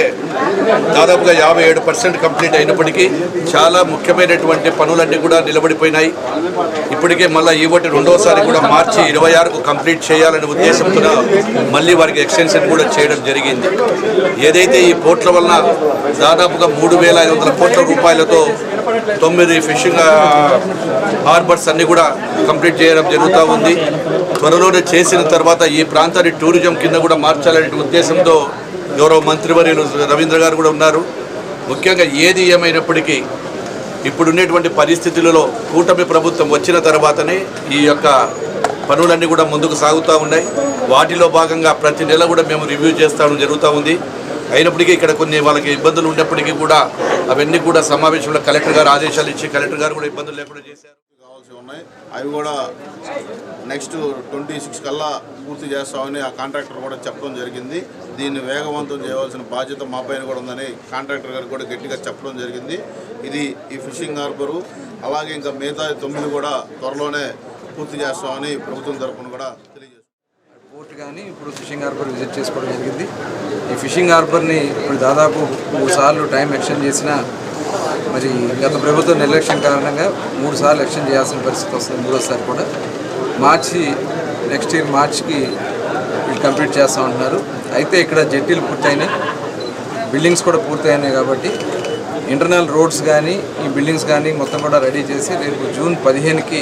దాదాపుగా 57% కంప్లీట్ అయినప్పటికీ చాలా ముఖ్యమైనటువంటి పనులన్నీ కూడా నిలబడిపోయినాయి. ఇప్పటికే మళ్ళీ ఈవోటి రెండోసారి కూడా మార్చి 26కు కంప్లీట్ చేయాలనే ఉద్దేశంతో మళ్ళీ వారికి ఎక్స్టెన్షన్ కూడా చేయడం జరిగింది. ఏదైతే ఈ పోర్ట్ల వలన దాదాపుగా 3,500 కోట్ల రూపాయలతో 9 ఫిషింగ్ హార్బర్స్ అన్ని కూడా కంప్లీట్ చేయడం జరుగుతూ ఉంది. త్వరలోనే చేసిన తర్వాత ఈ ప్రాంతాన్ని టూరిజం కింద కూడా మార్చాలనే ఉద్దేశంతో గౌరవ మంత్రివర్యులు రవీంద్ర గారు కూడా ఉన్నారు. ముఖ్యంగా ఏది ఏమైనప్పటికీ ఇప్పుడున్నటువంటి పరిస్థితులలో కూటమి ప్రభుత్వం వచ్చిన తర్వాతనే ఈ యొక్క పనులన్నీ కూడా ముందుకు సాగుతూ ఉన్నాయి. వాటిలో భాగంగా ప్రతి నెల కూడా మేము రివ్యూ చేస్తాం జరుగుతూ ఉంది. అయినప్పటికీ ఇక్కడ కొన్ని వాళ్ళకి ఇబ్బందులు ఉన్నప్పటికీ కూడా అవన్నీ కూడా సమావేశంలో కలెక్టర్ గారు ఆదేశాలు ఇచ్చి కలెక్టర్ గారు కూడా ఇబ్బందులు లేకుండా చేశారు. కావాల్సి ఉన్నాయి, అవి కూడా నెక్స్ట్ 26 కల్లా పూర్తి చేస్తామని ఆ కాంట్రాక్టర్ కూడా చెప్పడం జరిగింది. దీన్ని వేగవంతం చేయవలసిన బాధ్యత మా పైన కూడా ఉందని కాంట్రాక్టర్ గారు కూడా గట్టిగా చెప్పడం జరిగింది. ఇది ఈ ఫిషింగ్ హార్బరు అలాగే ఇంకా మిగతా 9 కూడా త్వరలోనే పూర్తి చేస్తామని ప్రభుత్వం తరఫున కూడా తెలియజేస్తాం. పోర్ట్ కానీ ఇప్పుడు ఫిషింగ్ హార్బర్ విజిట్ చేసుకోవడం జరిగింది. ఈ ఫిషింగ్ హార్బర్ని ఇప్పుడు దాదాపు 3 సార్లు టైం ఎక్స్టెండ్ చేసిన మరి గత ప్రభుత్వం నిర్లక్ష్యం కారణంగా 3 సార్లు ఎక్స్టెండ్ చేయాల్సిన పరిస్థితి వస్తుంది. 3వసారి కూడా నెక్స్ట్ ఇయర్ మార్చికి కంప్లీట్ చేస్తామంటున్నారు. అయితే ఇక్కడ జెట్టీలు పూర్తయినాయి, బిల్డింగ్స్ కూడా పూర్తయినాయి. కాబట్టి ఇంటర్నల్ రోడ్స్ కానీ ఈ బిల్డింగ్స్ కానీ మొత్తం కూడా రెడీ చేసి రేపు జూన్ 15కి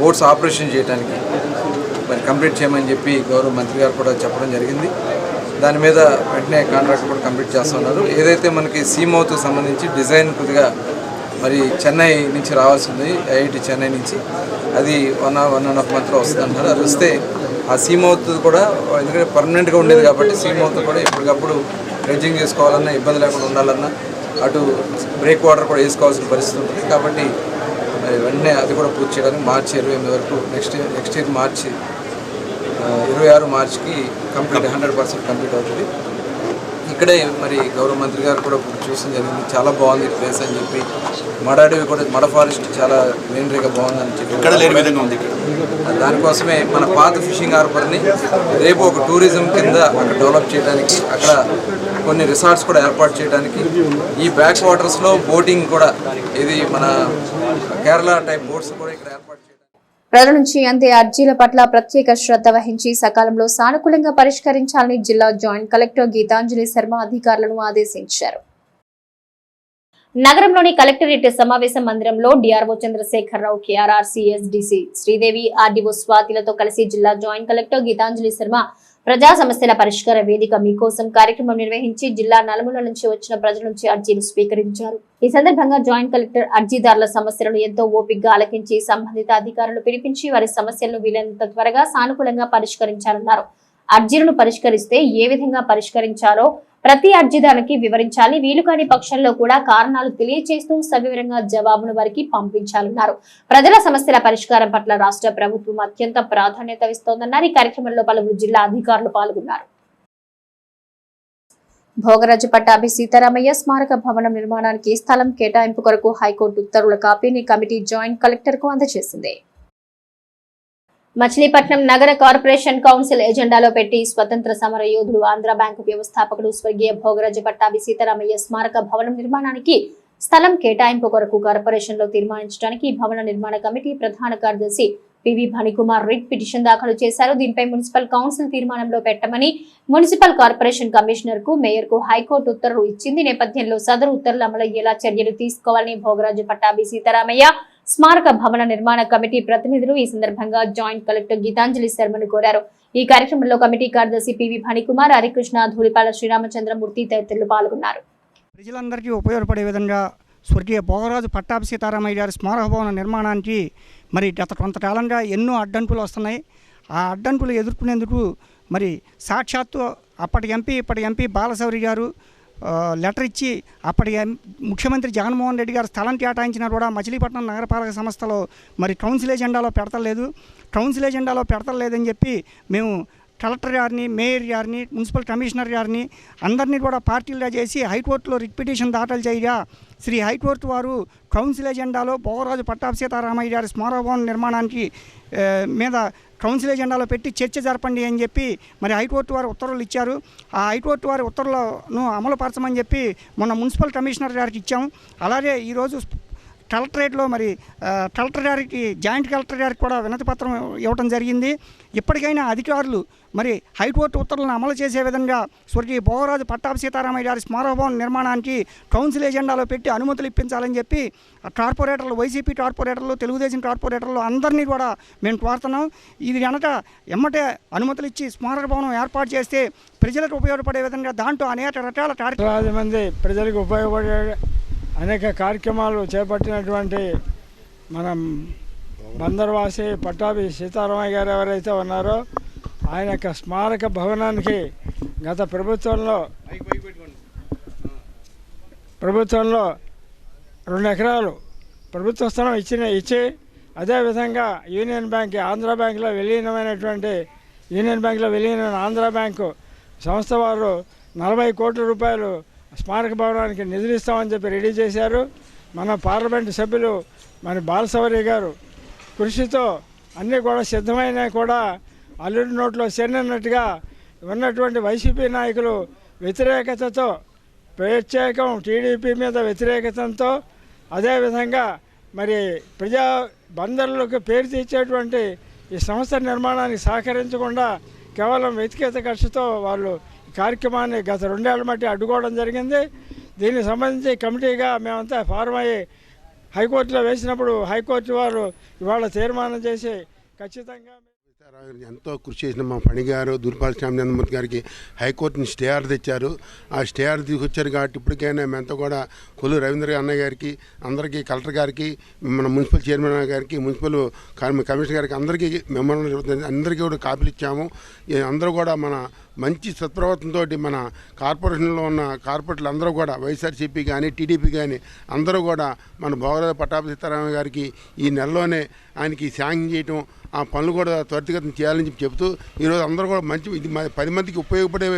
బోట్స్ ఆపరేషన్ చేయడానికి మరి కంప్లీట్ చేయమని చెప్పి గౌరవ మంత్రి గారు కూడా చెప్పడం జరిగింది. దాని మీద వెంటనే కాంట్రాక్ట్ కూడా కంప్లీట్ చేస్తున్నారు. ఏదైతే మనకి సీమౌత్కు సంబంధించి డిజైన్ కొద్దిగా మరి చెన్నై నుంచి రావాల్సింది, ఐఐటి చెన్నై నుంచి, అది 1.5 మంత్లో వస్తుంది అంటారు. అది వస్తే ఆ సీమౌత్ కూడా ఎందుకంటే పర్మనెంట్గా ఉండేది కాబట్టి సీమౌత్ కూడా ఎప్పటికప్పుడు డ్రెడ్జింగ్ చేసుకోవాలన్నా ఇబ్బంది లేకుండా ఉండాలన్నా అటు బ్రేక్ వాటర్ కూడా వేసుకోవాల్సిన పరిస్థితి ఉంటుంది. కాబట్టి మరి వెంటనే అది కూడా పూర్తి చేయడానికి మార్చి 28 వరకు నెక్స్ట్ ఇయర్ మార్చి 26 మార్చికి కంప్లీట్ 100% కంప్లీట్ అవుతుంది. ఇక్కడే మరి గౌరవ మంత్రి గారు కూడా చూసిన జరిగింది. చాలా బాగుంది ప్లేస్ అని చెప్పి, మడాడివి కూడా మడ ఫారెస్ట్ చాలా గ్రీనరీగా బాగుందని చెప్పి దానికోసమే మన పాత ఫిషింగ్ హార్బర్ని రేపు ఒక టూరిజం కింద అక్కడ డెవలప్ చేయడానికి, అక్కడ కొన్ని రిసార్ట్స్ కూడా ఏర్పాటు చేయడానికి, ఈ బ్యాక్ వాటర్స్లో బోటింగ్ కూడా ఇది మన కేరళ టైప్ బోట్స్ కూడా ఇక్కడ ఏర్పాటు చేయడానికి ప్రజల నుంచి అందే అర్జీల పట్ల ప్రత్యేక శ్రద్ధ వహించి సకాలంలో సానుకూలంగా పరిష్కరించాలని జిల్లా జాయింట్ కలెక్టర్ గీతాంజలి శర్మ అధికారులను ఆదేశించారు. నగరంలోని కలెక్టరేట్ సమావేశ మందిరంలో DRO Chandrasekhararao, KRRC SDC Sridevi, RDO స్వాతిలతో కలిసి జిల్లా జాయింట్ కలెక్టర్ గీతాంజలి శర్మ ప్రజా సమస్యల పరిష్కార వేదిక మీకోసం కార్యక్రమం నిర్వహించి జిల్లా నలుమూల నుంచి వచ్చిన ప్రజల నుంచి అర్జీలు స్వీకరించారు. ఈ సందర్భంగా జాయింట్ కలెక్టర్ అర్జీదారుల సమస్యలను ఎంతో ఓపికగా ఆలకించి సంబంధిత అధికారులు పిలిపించి వారి సమస్యలను వీలైనంత త్వరగా సానుకూలంగా పరిష్కరించాలన్నారు. అర్జీలను పరిష్కరిస్తే ఏ విధంగా పరిష్కరించాలో ప్రతి అర్జీదారునికి వివరించాలి. వీలు కాని పక్షంలో కూడా కారణాలు తెలియజేస్తూ సవివరంగా జవాబును వారికి పంపించాలన్నారు. ప్రజల సమస్యల పరిష్కారం పట్ల రాష్ట్ర ప్రభుత్వం అత్యంత ప్రాధాన్యత ఇస్తోందన్నారు. ఈ కార్యక్రమంలో పలువురు జిల్లా అధికారులు పాల్గొన్నారు. భోగరాజు పట్టాభి సీతారామయ్య స్మారక భవనం నిర్మాణానికి స్థలం కేటాయింపు కొరకు హైకోర్టు ఉత్తర్వుల కాపీని కమిటీ జాయింట్ కలెక్టర్ కు అందజేసింది. మచిలీపట్నం నగర కార్పొరేషన్ కౌన్సిల్ ఎజెండాలో పెట్టి స్వతంత్ర సమర యోధుడు ఆంధ్ర బ్యాంకు వ్యవస్థాపకుడు స్వర్గీయ భోగరాజు పట్టాభి సీతారామయ్య స్మారక భవనం నిర్మాణానికి స్థలం కేటాయింపు కొరకు కార్పొరేషన్ లో తీర్మానించడానికి భవన నిర్మాణ కమిటీ ప్రధాన కార్యదర్శి పివి భణికుమార్ రిట్ పిటిషన్ దాఖలు చేశారు. దీనిపై మున్సిపల్ కౌన్సిల్ తీర్మానంలో పెట్టమని మున్సిపల్ కార్పొరేషన్ కమిషనర్ కు మేయర్ కు హైకోర్టు ఉత్తర్వులు ఇచ్చింది. నేపథ్యంలో సదరు ఉత్తర్వులు అమలయ్యేలా చర్యలు తీసుకోవాలని భోగరాజు పట్టాభి సీతారామయ్య స్మారక భవన నిర్మాణ కమిటీ ప్రతినిధులు ఈ సందర్భంగా జాయింట్ కలెక్టర్ గీతాంజలి శర్మను కోరారు. ఈ కార్యక్రమంలో కమిటీ కార్యదర్శి పివి భణికుమార్, హరికృష్ణ, ధూళిపాల శ్రీరామచంద్రమూర్తి తదితరులు పాల్గొన్నారు. ప్రజలందరికీ ఉపయోగపడే విధంగా స్వర్గీయ భోగరాజు పట్టాభి సీతారామయ్య గారి స్మారక భవన నిర్మాణానికి మరి గత కొంతకాలంగా ఎన్నో అడ్డంకులు వస్తున్నాయి. ఆ అడ్డంకులు ఎదుర్కొనేందుకు మరి సాక్షాత్తు అప్పటి ఎంపీ ఇప్పటి ఎంపీ బాలశౌరి గారు లెటర్ ఇచ్చి అప్పటి ముఖ్యమంత్రి జగన్మోహన్ రెడ్డి గారు స్థలం కేటాయించినా కూడా మచిలీపట్నం నగరపాలక సంస్థలో మరి కౌన్సిల్ ఎజెండాలో పెడతలేదు. కౌన్సిల్ ఎజెండాలో పెడతలేదని చెప్పి మేము కలెక్టర్ గారిని, మేయర్ గారిని, మున్సిపల్ కమిషనర్ గారిని అందరినీ కూడా పార్టీలుగా చేసి హైకోర్టులో రిట్ పిటిషన్ దాఖలు చేయగా శ్రీ హైకోర్టు వారు కౌన్సిల్ ఎజెండాలో భోగరాజు పట్టాభి సీతారామయ్య గారి స్మారక భవన నిర్మాణానికి మీద కౌన్సిల్ ఎజెండాలో పెట్టి చర్చ జరపండి అని చెప్పి మరి హైకోర్టు వారు ఉత్తర్వులు ఇచ్చారు. ఆ హైకోర్టు వారి ఉత్తర్వులను అమలుపరచమని చెప్పి మొన్న మున్సిపల్ కమిషనర్ గారికి ఇచ్చాము. అలాగే ఈరోజు కలెక్టరేట్లో మరి కలెక్టర్ గారికి, జాయింట్ కలెక్టర్ గారికి కూడా వినతి పత్రం ఇవ్వడం జరిగింది. ఇప్పటికైనా అధికారులు మరి హైకోర్టు ఉత్తర్వులను అమలు చేసే విధంగా స్వర్గీయ భోగరాజు పట్టాభి సీతారామయ్య గారి స్మారక భవన నిర్మాణానికి కౌన్సిల్ ఎజెండాలో పెట్టి అనుమతులు ఇప్పించాలని చెప్పి కార్పొరేటర్లు, వైసీపీ కార్పొరేటర్లు, తెలుగుదేశం కార్పొరేటర్లు అందరినీ కూడా మేము కోరుతున్నాం. ఇది కనుక ఎమ్మటే అనుమతులు ఇచ్చి స్మారక భవనం ఏర్పాటు చేస్తే ప్రజలకు ఉపయోగపడే విధంగా దాంట్లో అనేక రకాల కార్యక్రమాలు మంది ప్రజలకు ఉపయోగపడే అనేక కార్యక్రమాలు చేపట్టినటువంటి మనం బందర్వాసి పట్టాభి సీతారామయ్య గారు ఎవరైతే ఉన్నారో ఆయన యొక్క స్మారక భవనానికి గత ప్రభుత్వంలో 2 ఎకరాలు ప్రభుత్వ స్థలం ఇచ్చి అదేవిధంగా యూనియన్ బ్యాంక్, ఆంధ్ర బ్యాంకులో విలీనమైనటువంటి యూనియన్ బ్యాంకులో విలీనమైన ఆంధ్ర బ్యాంకు సంస్థ వారు 40 కోట్ల రూపాయలు స్మారక భవనానికి నిధులు ఇస్తామని చెప్పి రెడీ చేశారు. మన పార్లమెంటు సభ్యులు మన బాలశౌరి గారు కృషితో అన్నీ కూడా సిద్ధమైనా కూడా అల్లుడి నోట్లో చెన్నట్టుగా ఉన్నటువంటి వైసీపీ నాయకులు వ్యతిరేకతతో, ప్రత్యేకం టీడీపీ మీద వ్యతిరేకతతో, అదేవిధంగా మరి ప్రజా బందర్లకు పేరు తెచ్చేటువంటి ఈ సంస్థ నిర్మాణానికి సహకరించకుండా కేవలం వ్యక్తిగత ఖర్చుతో వాళ్ళు కార్యక్రమాన్ని గత 2 ఏళ్ల మట్టి అడ్డుకోవడం జరిగింది. దీనికి సంబంధించి కమిటీగా మేమంతా ఫారం అయ్యి హైకోర్టులో వేసినప్పుడు హైకోర్టు వారు ఇవాళ తీర్మానం చేసి ఖచ్చితంగా ఎంతో కృషి చేసిన మా పని గారు దుర్పాల శ్యామచంద్రమూర్తి గారికి హైకోర్టుని స్టే ఆర్డర్ తెచ్చారు. ఆ స్టే ఆర్డర్ తీసుకొచ్చారు కాబట్టి ఇప్పటికైనా మేమంతా కూడా కొల్లు రవీంద్ర అన్నయ్య గారికి, అందరికీ కలెక్టర్ గారికి, మన మున్సిపల్ చైర్మన్ గారికి, మున్సిపల్ కమిషనర్ గారికి అందరికీ మెమోరాండం అందరికీ కూడా కాపీలు ఇచ్చాము. అందరూ కూడా మన మంచి సత్ప్రవర్తనతో మన కార్పొరేషన్లో ఉన్న కార్పొరేటర్లు అందరూ కూడా వైఎస్ఆర్సీపీ కానీ టీడీపీ కానీ అందరూ కూడా మన భోగరాజు పట్టాభి సీతారామయ్య గారికి ఈ నెలలోనే ఆయనకి శాంక్షన్ చేయటం, ఆ పనులు కూడా త్వరితగతిన చేయాలని చెప్తూ ఈరోజు అందరూ కూడా మంచి ఇది 10 మందికి ఉపయోగపడే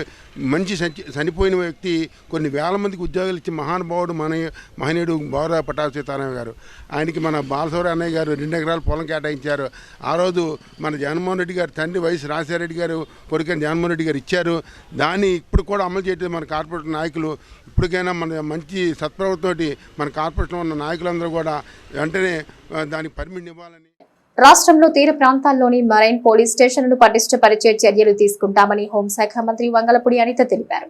మంచి చనిపోయిన వ్యక్తి, కొన్ని వేల మందికి ఉద్యోగాలు ఇచ్చే మహానుభావుడు మహనీయుడు భోగరాజు పట్టాభి సీతారామయ్య గారు. ఆయనకి మన బాలశౌరి అన్నయ్య గారు 2 ఎకరాల పొలం కేటాయించారు. ఆ రోజు మన జగన్మోహన్ రెడ్డి గారు తండ్రి వైఎస్ రాజశేఖర గారు కొడుకైన జగన్మోహన్ రెడ్డి గారు ఇచ్చారు. దాన్ని ఇప్పుడు కూడా అమలు చేయడం మన కార్పొరేట్ నాయకులు ఇప్పటికైనా మన మంచి సత్ప్రవర్తనతోటి మన కార్పొరేషన్లో ఉన్న నాయకులందరూ కూడా వెంటనే దానికి పర్మిషన్ ఇవ్వాలని. రాష్ట్రంలో తీర ప్రాంతాల్లోని మరైన్ పోలీస్ స్టేషన్లను పటిష్టపరిచే చర్యలు తీసుకుంటామని హోంశాఖ మంత్రి వంగలపూడి అనిత తెలిపారు.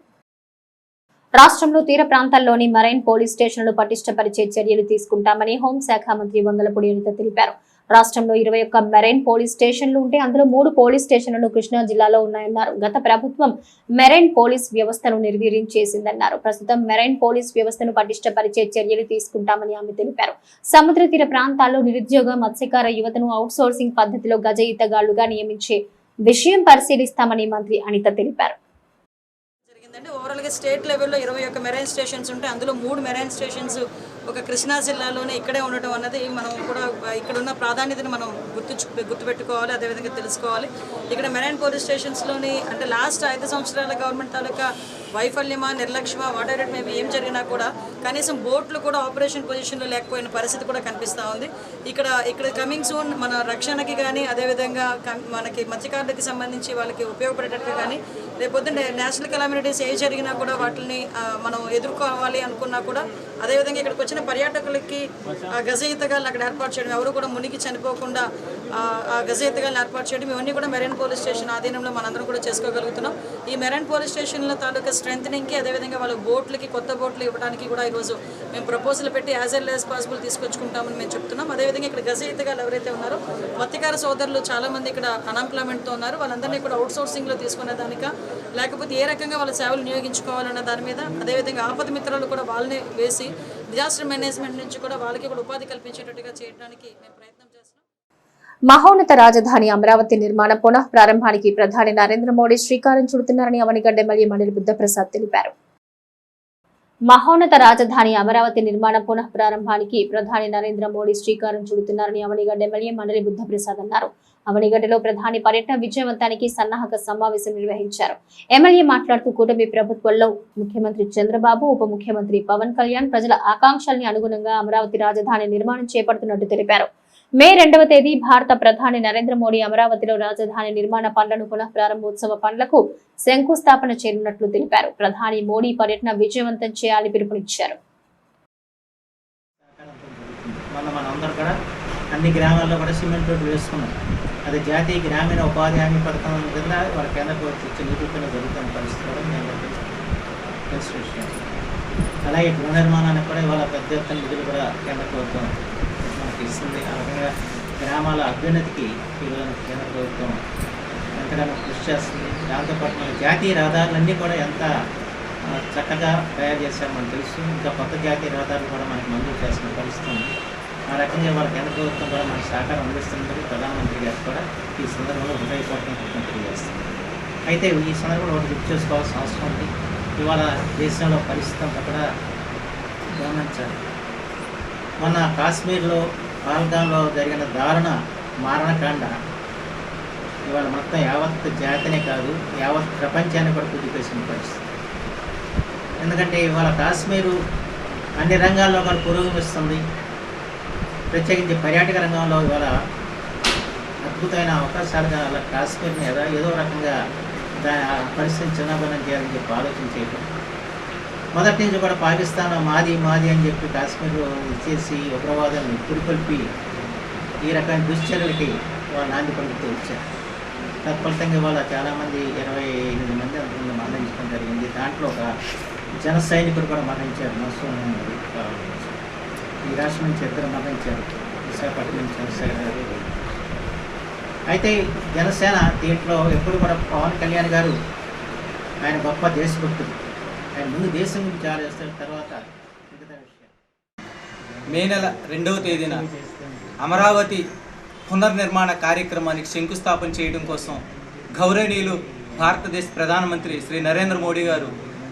రాష్ట్రంలో తీర ప్రాంతాల్లోని మరైన్ పోలీస్ స్టేషన్లను పటిష్టపరిచే చర్యలు తీసుకుంటామని హోంశాఖ మంత్రి వంగలపూడి అనిత తెలిపారు. రాష్ట్రంలో 21 మెరైన్ పోలీస్ స్టేషన్లు ఉంటే అందులో 3 పోలీస్ స్టేషన్లను కృష్ణా జిల్లాలో ఉన్నాయన్నారు. గత ప్రభుత్వం మెరైన్ పోలీస్ వ్యవస్థను నిర్వీర్యం చేసిందన్నారు. ప్రస్తుతం మెరైన్ పోలీస్ వ్యవస్థను పటిష్టపరిచే చర్యలు తీసుకుంటామని ఆమె తెలిపారు. సముద్ర తీర ప్రాంతాల్లో నిరుద్యోగ మత్స్యకార యువతను అవుట్సోర్సింగ్ పద్ధతిలో గజ ఈతగాళ్లుగా నియమించే విషయం పరిశీలిస్తామని మంత్రి అనిత తెలిపారు. ఓవరాల్గా స్టేట్ లెవెల్లో 21 మెరైన్ స్టేషన్స్ ఉంటే అందులో 3 మెరైన్ స్టేషన్స్ ఒక కృష్ణా జిల్లాలోనే ఇక్కడే ఉండటం అన్నది మనం కూడా ఇక్కడ ఉన్న ప్రాధాన్యతను మనం గుర్తుపెట్టుకోవాలి, అదేవిధంగా తెలుసుకోవాలి. ఇక్కడ మెరైన్ పోలీస్ స్టేషన్స్లోని అంటే లాస్ట్ 5 సంవత్సరాల గవర్నమెంట్ తాలూకా వైఫల్యమా, నిర్లక్ష్యమా, వాట్ ఎవర్ ఇట్ మేబీ ఏం జరిగినా కూడా కనీసం బోట్లు కూడా ఆపరేషన్ పొజిషన్లో లేకపోయిన పరిస్థితి కూడా కనిపిస్తూ ఉంది. ఇక్కడ కమింగ్ సూన్ మన రక్షణకి కానీ, అదేవిధంగా మనకి మత్స్యకారులకి సంబంధించి వాళ్ళకి ఉపయోగపడేటట్టు కానీ, రేపొద్దు నేషనల్ కెలామిటీస్ ఏ జరిగినా కూడా వాటిని మనం ఎదుర్కోవాలి అనుకున్నా కూడా, అదేవిధంగా ఇక్కడికి వచ్చిన పర్యాటకులకి గజ ఈతగాళ్ళని అక్కడ ఏర్పాటు చేయడం, ఎవరు కూడా మునిగి చనిపోకుండా ఆ గజ ఈతగాళ్ళని ఏర్పాటు చేయడం, ఇవన్నీ కూడా మెరైన్ పోలీస్ స్టేషన్ ఆధీనంలో మనందరం కూడా చేసుకోగలుగుతున్నాం. ఈ మెరైన్ పోలీస్ స్టేషన్ల తాలూకా స్ట్రెంథనింగ్కి, అదేవిధంగా వాళ్ళ బోట్లకి కొత్త బోట్లు ఇవ్వడానికి కూడా ఈరోజు మేము ప్రపోజల్ పెట్టి యాజ్ ఎర్లీ యాజ్ పాసిబుల్ తీసుకొచ్చుకుంటామని మేము చెప్తున్నాం. అదేవిధంగా ఇక్కడ గజ ఈతగాళ్ళు ఎవరైతే ఉన్నారో మత్స్యకార సోదరులు చాలామంది ఇక్కడ అన్ఎంప్లాయ్మెంట్తో ఉన్నారు. వాళ్ళందరినీ కూడా అవుట్సోర్సింగ్లో తీసుకునే దానిక, లేకపోతే ఏ రకంగా వాళ్ళ సేవలు వినియోగించుకోవాలన్న దాని మీద, అదేవిధంగా ఆపద మిత్రాలు కూడా వాళ్ళని వేసి డిజాస్టర్ మేనేజ్మెంట్ నుంచి కూడా వాళ్ళకి కూడా ఉపాధి కల్పించేటట్టుగా చేయడానికి మేము ప్రయత్నం చేస్తున్నాం. మహోన్నత రాజధాని అమరావతి నిర్మాణ పునః ప్రారంభానికి ప్రధాని నరేంద్ర మోడీ శ్రీకారం చుడుతున్నారని అవనిగడ్డ ఎమ్మెల్యే మండలి బుద్ధప్రసాద్ తెలిపారు. మహోన్నత రాజధాని అమరావతి నిర్మాణ పునః ప్రారంభానికి ప్రధాని నరేంద్ర మోడీ శ్రీకారం చుడుతున్నారని అవనిగడ్డ ఎమ్మెల్యే మండలి బుద్ధప్రసాద్ అన్నారు. అవనిగడ్డలో ప్రధాని పర్యటన విజయవంతానికి సన్నాహక సమావేశం నిర్వహించారు. ఎమ్మెల్యే మాట్లాడుతూ కూటమి ప్రభుత్వంలో ముఖ్యమంత్రి చంద్రబాబు, ఉప ముఖ్యమంత్రి పవన్ కళ్యాణ్ ప్రజల ఆకాంక్షల్ని అనుగుణంగా అమరావతి రాజధాని నిర్మాణం చేపడుతున్నట్టు తెలిపారు. మే 2వ తేదీ భారత ప్రధాని నరేంద్ర మోడీ అమరావతిలో రాజధాని నిర్మాణ పనులను పునః ప్రారంభోత్సవ పనులకు శంకుస్థాపన చేయనున్నట్లు తెలిపారు. ప్రధాని మోడీ పర్యటన విజయవంతం చేయాలని పిలుపునిచ్చారు. అన్ని గ్రామాల్లో కూడా సిమెంట్ రోడ్డు వేసుకున్నాం. అది జాతీయ గ్రామీణ ఉపాధి హామీ పథకం కింద వాళ్ళ కేంద్ర ప్రభుత్వం నిరూపణ జరుగుతున్న పరిస్థితి కూడా మేము తెలిసిన విషయం. అలాగే గృహ నిర్మాణానికి కూడా ఇవాళ పెద్ద ఎత్తున నిధులు కూడా కేంద్ర ప్రభుత్వం మనకి ఇస్తుంది. ఆ రకంగా గ్రామాల అభ్యున్నతికి ఈరోజు కేంద్ర ప్రభుత్వం ఎంతగానో కృషి చేస్తుంది. దాంతోపాటు మన జాతీయ రహదారులన్నీ కూడా ఎంత చక్కగా తయారు చేశారో మనకు తెలుసు. ఇంకా కొత్త జాతీయ రహదారులు కూడా మనకి మంజూరు చేస్తున్న పరిస్థితి ఉంది. ఆ రకంగా వాళ్ళ కేంద్ర ప్రభుత్వం కూడా మనకు సహకారం అందిస్తున్నది. ప్రధానమంత్రి గారు కూడా ఈ సందర్భంలో హృదయపూర్వకంగా తెలియజేస్తుంది. అయితే ఈ సందర్భంలో ఒకటి గుర్తు చేసుకోవాల్సిన అవసరం ఉంది. ఇవాళ దేశంలో పరిస్థితి అంతా కూడా గమనించాలి. మొన్న కాశ్మీర్లో పహల్గాంలో జరిగిన దారుణ మారణకాండ ఇవాళ మొత్తం యావత్ జాతినే కాదు యావత్ ప్రపంచాన్ని కూడా కుదిపేసిన పరిస్థితి. ఎందుకంటే ఇవాళ కాశ్మీరు అన్ని రంగాల్లో కూడా పురోగమిస్తుంది. ప్రత్యేకించి పర్యాటక రంగంలో ఇవాళ అద్భుతమైన అవకాశాలుగా అలా కాశ్మీర్ని ఏదో రకంగా పరిస్థితిని చిన్నబనం చేయాలని చెప్పి ఆలోచన చేయడం. మొదటి నుంచి కూడా పాకిస్తాన్ మాది అని చెప్పి కాశ్మీర్ ఇచ్చేసి ఉగ్రవాదాన్ని పురికొల్పి ఈ రకమైన దుశ్చర్యలకి వాళ్ళు నాంది పలుకుతూ వచ్చారు. తత్ఫలితంగా ఇవాళ చాలామంది 28 మంది అంతమంది మరణించడం జరిగింది. దాంట్లో ఒక జన సైనికుడు కూడా మరణించారు. ఈ రాష్ట్రం నుంచి 2 మరణించారు. విశాఖపట్నం నుంచి చంద్రశేఖర్ గారు. అయితే జనసేన దీంట్లో ఎప్పుడు కూడా పవన్ కళ్యాణ్ గారు ఆయన గొప్ప దేశభక్తుడు. ఆయన ముందు దేశం గురించి ఆలోచిస్తారు, తర్వాత మిగతా విషయం. మే నెల 2వ తేదీన అమరావతి పునర్నిర్మాణ కార్యక్రమానికి శంకుస్థాపన చేయడం కోసం గౌరవనీయులు భారతదేశ ప్రధానమంత్రి శ్రీ నరేంద్ర మోడీ గారు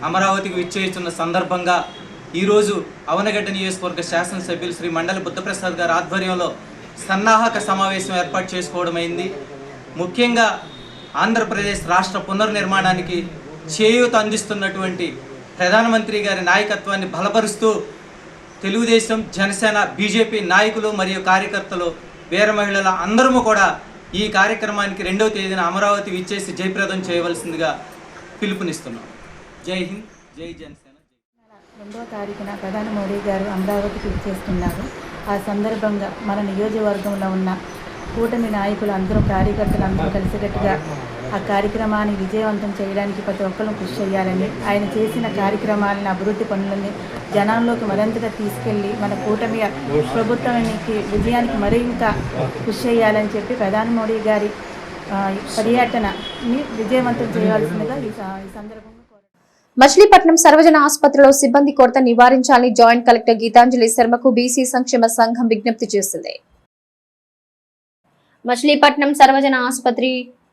అమరావతికి విచ్చేస్తున్న సందర్భంగా ఈరోజు అవనగడ్డ నియోజకవర్గ శాసనసభ్యులు శ్రీ మండలి బుద్ధప్రసాద్ గారి ఆధ్వర్యంలో సన్నాహక సమావేశం ఏర్పాటు చేసుకోవడమైంది. ముఖ్యంగా ఆంధ్రప్రదేశ్ రాష్ట్ర పునర్నిర్మాణానికి చేయూత అందిస్తున్నటువంటి ప్రధానమంత్రి గారి నాయకత్వాన్ని బలపరుస్తూ తెలుగుదేశం, జనసేన, బీజేపీ నాయకులు మరియు కార్యకర్తలు, వీర మహిళల అందరము కూడా ఈ కార్యక్రమానికి 2వ తేదీన అమరావతి విచ్చేసి జయప్రదం చేయవలసిందిగా పిలుపునిస్తున్నాం. జై హింద్, జై జనసేన. 2వ తారీఖున ప్రధాని మోడీ గారు అమరావతికి విచ్చేస్తున్నారు. ఆ సందర్భంగా మన నియోజకవర్గంలో ఉన్న కూటమి నాయకులు అందరూ, కార్యకర్తలు అందరూ కలిసికట్టుగా ఆ కార్యక్రమాన్ని విజయవంతం చేయడానికి ప్రతి ఒక్కరు కృషి చేయాలని, ఆయన చేసిన కార్యక్రమాలను, అభివృద్ధి పనులని జనాల్లోకి మరింతగా తీసుకెళ్ళి మన కూటమి ప్రభుత్వానికి విజయానికి మరింత కృషి చేయాలని చెప్పి ప్రధాని మోడీ గారి పర్యటనని విజయవంతం చేయాల్సిందిగా ఈ సందర్భంగా మచిలీపట్నం సర్వజన ఆసుపత్రిలో సిబ్బంది కొరత నివారించాలని జాయింట్ కలెక్టర్ గీతాంజలి శర్మకు బీసీ సంక్షేమ సంఘం విజ్ఞప్తి చేసింది. మచిలీపట్నం సర్వజన ఆసుపత్రి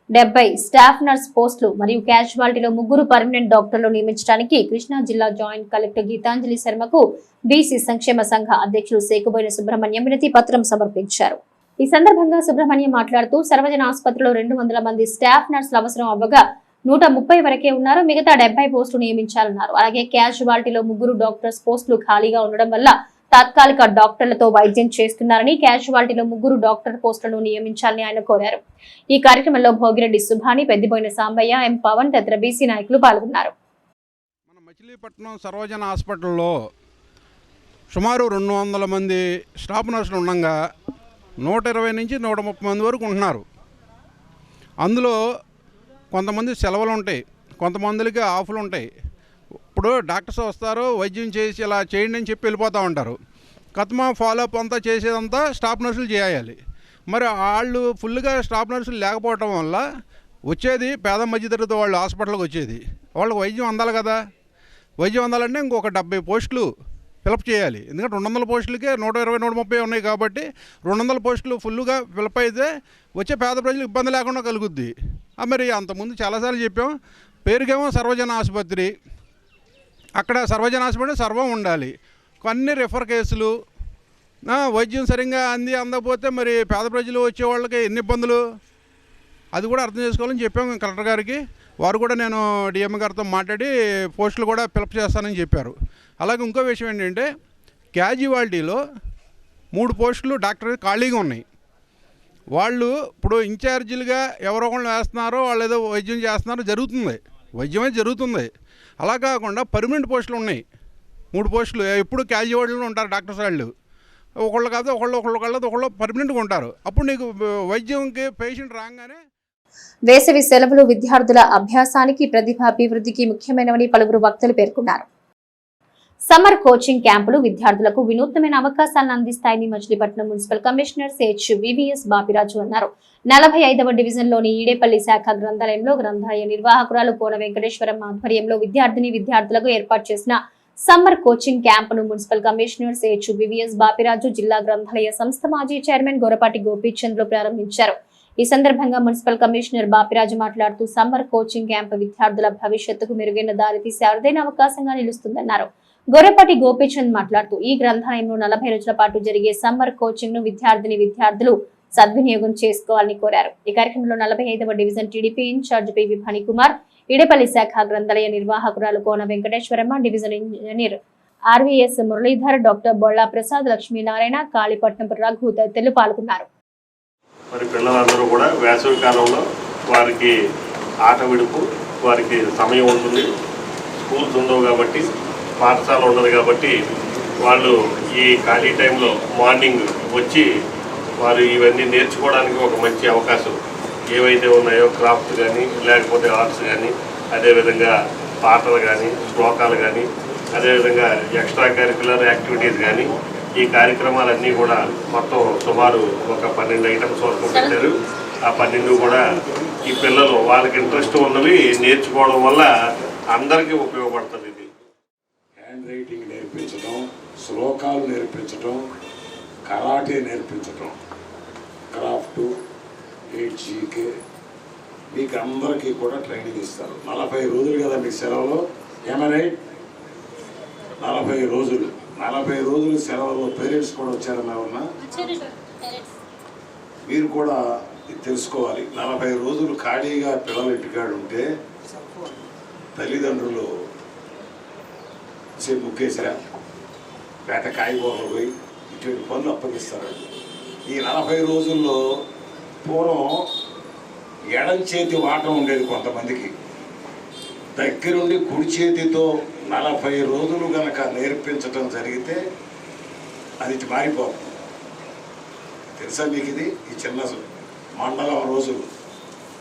70 స్టాఫ్ నర్స్ పోస్టులు మరియు క్యాజువాలిటీలో 3 పర్మనెంట్ డాక్టర్లు నియమించడానికి కృష్ణా జిల్లా జాయింట్ కలెక్టర్ గీతాంజలి శర్మకు బీసీ సంక్షేమ సంఘ అధ్యక్షులు సేకుబోయిన సుబ్రహ్మణ్యం వినతి పత్రం సమర్పించారు. ఈ సందర్భంగా సుబ్రహ్మణ్యం మాట్లాడుతూ సర్వజన ఆసుపత్రిలో 200 మంది స్టాఫ్ నర్సులు అవసరం అవ్వగా 130 వరకే ఉన్నారు. మిగతా 70 పోస్టులు నియమించాలన్నారు. అలాగే క్యాజువాలిటీలో 3 డాక్టర్స్ పోస్టులు ఖాళీగా ఉండడం వల్ల తాత్కాలిక డాక్టర్లతో వైద్యం చేస్తున్నారని, క్యాజువాలిటీలో 3 డాక్టర్ పోస్టులను నియమించాలని ఆయన కోరారు. ఈ కార్యక్రమంలో భోగిరెడ్డి సుభాని, పెద్దిబోయిన సాంబయ్య, ఎం పవన్ తదితర బీసీ నాయకులు పాల్గొన్నారు. మన మచిలీపట్నం సర్వజన హాస్పిటల్లో సుమారు 200 మంది స్టాఫ్ నర్సులు ఉండగా 120 నుంచి 130 మంది వరకు ఉంటున్నారు. అందులో కొంతమంది సెలవులు ఉంటాయి, కొంతమందికి ఆఫ్లు ఉంటాయి. ఇప్పుడు డాక్టర్స్ వస్తారు, వైద్యం చేసి ఇలా చేయండి అని చెప్పి వెళ్ళిపోతూ ఉంటారు. కథమా ఫాలోఅప్ అంతా చేసేదంతా స్టాఫ్ నర్సులు చేయాలి. మరి వాళ్ళు ఫుల్గా స్టాఫ్ నర్సులు లేకపోవటం వల్ల వచ్చేది పేద మధ్యతరగతి వాళ్ళు హాస్పిటల్కి వచ్చేది. వాళ్ళకి వైద్యం అందాలి కదా. వైద్యం అందాలంటే ఇంకొక 70 పోస్టులు ఫిలప్ చేయాలి. ఎందుకంటే 200 పోస్టులకే 120, 130 ఉన్నాయి కాబట్టి 200 పోస్టులు ఫుల్గా ఫిలప్ అయితే వచ్చే పేద ప్రజలకు ఇబ్బంది లేకుండా కలుగుద్ది. మరి అంతకుముందు చాలాసార్లు చెప్పాం, పేరుకేమో సర్వజన ఆసుపత్రి, అక్కడ సర్వజన ఆసుపత్రి సర్వం ఉండాలి. కొన్ని రిఫర్ కేసులు, వైద్యం సరిగ్గా అందకపోతే మరి పేద ప్రజలు వచ్చే వాళ్ళకి ఎన్ని ఇబ్బందులు, అది కూడా అర్థం చేసుకోవాలని చెప్పాము కలెక్టర్ గారికి. వారు కూడా నేను డిఎం గారితో మాట్లాడి పోస్టులు కూడా ఫిలప్ చేస్తానని చెప్పారు. అలాగే ఇంకో విషయం ఏంటంటే క్యాజువాలిటీలో 3 పోస్టులు డాక్టర్ ఖాళీగా ఉన్నాయి. వాళ్ళు ఇప్పుడు ఇన్ఛార్జీలుగా ఎవరో ఒకళ్ళు వేస్తున్నారో, వాళ్ళు ఏదో వైద్యం చేస్తున్నారో జరుగుతుంది, వైద్యమే జరుగుతుంది. అలా కాకుండా పర్మనెంట్ పోస్టులు ఉన్నాయి 3 పోస్టులు. ఎప్పుడు క్యాజువాలిటీలో ఉంటారు డాక్టర్స్ వాళ్ళు, ఒకళ్ళు కాదు ఒకళ్ళు పర్మనెంట్గా ఉంటారు. అప్పుడు నీకు వైద్యంకి పేషెంట్ రాగానే. వేసవి సెలవులు విద్యార్థుల అభ్యాసానికి, ప్రతిభాభివృద్ధికి ముఖ్యమైనవని పలువురు వక్తలు పేర్కొన్నారు. సమ్మర్ కోచింగ్ క్యాంపులు విద్యార్థులకు వినూత్నమైన అవకాశాలను అందిస్తాయని Machilipatnam municipal commissioner CHVVS Bapiraju అన్నారు. 45వ డివిజన్లోని ఈడేపల్లి శాఖ గ్రంథాలయంలో గ్రంథాలయ నిర్వాహకురాలు కోన వెంకటేశ్వరం ఆధ్వర్యంలో విద్యార్థులకు ఏర్పాటు చేసిన సమ్మర్ కోచింగ్ క్యాంపును మున్సిపల్ కమిషనర్ CHVVS బాపిరాజు, జిల్లా గ్రంథాలయ సంస్థ మాజీ చైర్మన్ గొరపాటి గోపీచంద్లు ప్రారంభించారు. ఈ సందర్భంగా మున్సిపల్ కమిషనర్ బాపిరాజు మాట్లాడుతూ సమ్మర్ కోచింగ్ క్యాంప్ విద్యార్థుల భవిష్యత్తుకు మెరుగైన దారి తీసే అరుదైన అవకాశంగా నిలుస్తుందన్నారు. గొర్రెపాటి గోపీచంద్ మాట్లాడుతూ ఈ గ్రంథాలయంలో 40 రోజుల పాటు జరిగే సమ్మర్ కోచింగ్ ను విద్యార్థులు సద్వినియోగం చేసుకోవాలని కోరారు. ఈ కార్యక్రమంలో 45వ division TDP incharge PV Phanikumar, Edepalli శాఖ గ్రంథాలయ నిర్వాహకురాలు Kona Venkateswaramma, division engineer RVS Muralidhar, doctor Bolla Prasad, Lakshminarayana, Kalipatnam Raghu తదితరులు పాల్గొన్నారు. మరి పిల్లలందరూ కూడా వేసవి కాలంలో వారికి ఆట విడుపు, వారికి సమయం ఉంటుంది. స్కూల్స్ ఉండవు కాబట్టి, పాఠశాల ఉండదు కాబట్టి వాళ్ళు ఈ ఖాళీ టైంలో మార్నింగ్ వచ్చి వారు ఇవన్నీ నేర్చుకోవడానికి ఒక మంచి అవకాశం. ఏవైతే ఉన్నాయో క్రాఫ్ట్ కానీ, లేకపోతే ఆర్ట్స్ కానీ, అదేవిధంగా పాటలు కానీ, శ్లోకాలు కానీ, అదేవిధంగా ఎక్స్ట్రా కరిక్యులర్ యాక్టివిటీస్ కానీ, ఈ కార్యక్రమాలన్నీ కూడా మొత్తం సుమారు ఒక 12 ఐటమ్స్ వరకు పెట్టారు. ఆ 12 కూడా ఈ పిల్లలు వాళ్ళకి ఇంట్రెస్ట్ ఉన్నవి నేర్చుకోవడం వల్ల అందరికీ ఉపయోగపడుతుంది. ఇది హ్యాండ్ రైటింగ్ నేర్పించడం, శ్లోకాలు నేర్పించడం, కరాటే నేర్పించడం, క్రాఫ్ట్, 8GK మీకు అందరికీ కూడా ట్రైనింగ్ ఇస్తారు. 40 రోజులు కదా మీకు సెలవులు, ఏమన్నా 40 రోజులు సెలవుల్లో పేరెంట్స్ కూడా వచ్చారన్నా ఉన్నా మీరు కూడా తెలుసుకోవాలి. 40 రోజులు ఖాళీగా పిల్లలు ఇంటికాడు ఉంటే తల్లిదండ్రులు ముక్కేసిరా పేట కాయగూరలు పోయి ఇటువంటి పనులు అప్పగిస్తారు. ఈ 40 రోజుల్లో పూర్వం ఎడం చేతి వాటం ఉండేది కొంతమందికి, దగ్గరుండి కుడి చేతితో 40 రోజులు కనుక నేర్పించడం జరిగితే అది మారిపోతుంది. తెలుసా మీకు ఇది? ఈ చిన్న మండలం రోజులు.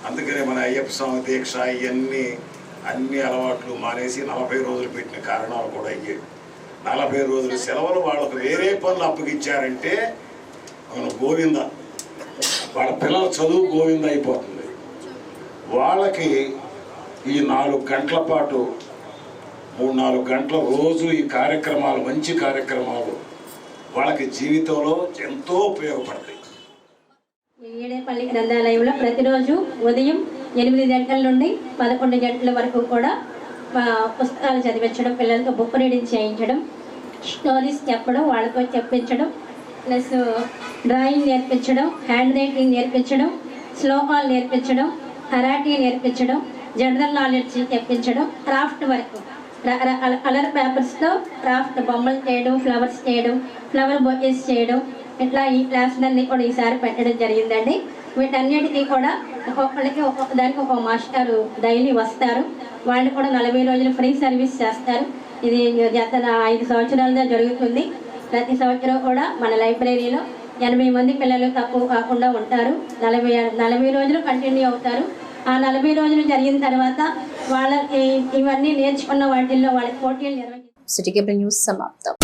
అందుకనే మన అయ్యప్ప స్వామి దీక్ష అన్ని అలవాట్లు మానేసి 40 రోజులు పెట్టిన కారణాలు కూడా అయ్యాయి. 40 రోజుల సెలవులు వాళ్ళకు వేరే పనులు అప్పగించారంటే గోవింద, వాళ్ళ పిల్లల చదువు గోవింద అయిపోతుంది. వాళ్ళకి ఈ 4 గంటల పాటు 3-4 గంటల రోజు ఈ కార్యక్రమాలు, మంచి కార్యక్రమాలు వాళ్ళకి జీవితంలో ఎంతో ఉపయోగపడతాయి. ఈడేపల్లి గ్రంథాలయంలో ప్రతిరోజు ఉదయం 8 గంటల నుండి 11 గంటల వరకు కూడా పుస్తకాలు చదివించడం, పిల్లలతో బుక్ రీడింగ్ చేయించడం, స్టోరీస్ చెప్పడం, వాళ్ళతో చెప్పించడం, ప్లస్ డ్రాయింగ్ నేర్పించడం, హ్యాండ్ రైటింగ్ నేర్పించడం, శ్లోకాలు నేర్పించడం, కరాటీ నేర్పించడం, జనరల్ నాలెడ్జ్ తెప్పించడం, క్రాఫ్ట్ వర్క్ కలర్ పేపర్స్తో క్రాఫ్ట్ బొమ్మలు చేయడం, ఫ్లవర్స్ చేయడం, ఫ్లవర్ బొకేస్ చేయడం, ఇట్లా ఈ క్లాసులన్నీ కూడా ఈసారి పెట్టడం జరిగిందండి. వీటన్నిటికీ కూడా ఒక్కొక్కరికి ఒక్కొక్కదానికి ఒక మాస్టారు డైలీ వస్తారు. వాళ్ళు కూడా 40 రోజులు ఫ్రీ సర్వీస్ చేస్తారు. ఇది గత 5 సంవత్సరాలుగా జరుగుతుంది. ప్రతి సంవత్సరం కూడా మన లైబ్రరీలో 80 మంది పిల్లలు తక్కువ కాకుండా ఉంటారు. 40 రోజులు కంటిన్యూ అవుతారు. ఆ 40 రోజులు జరిగిన తర్వాత వాళ్ళకి ఇవన్నీ నేర్చుకున్న వాటిల్లో వాళ్ళకి పోటీలు నిర్వహిస్తారు. సిటీ కేబుల్ న్యూస్ సమాప్తం.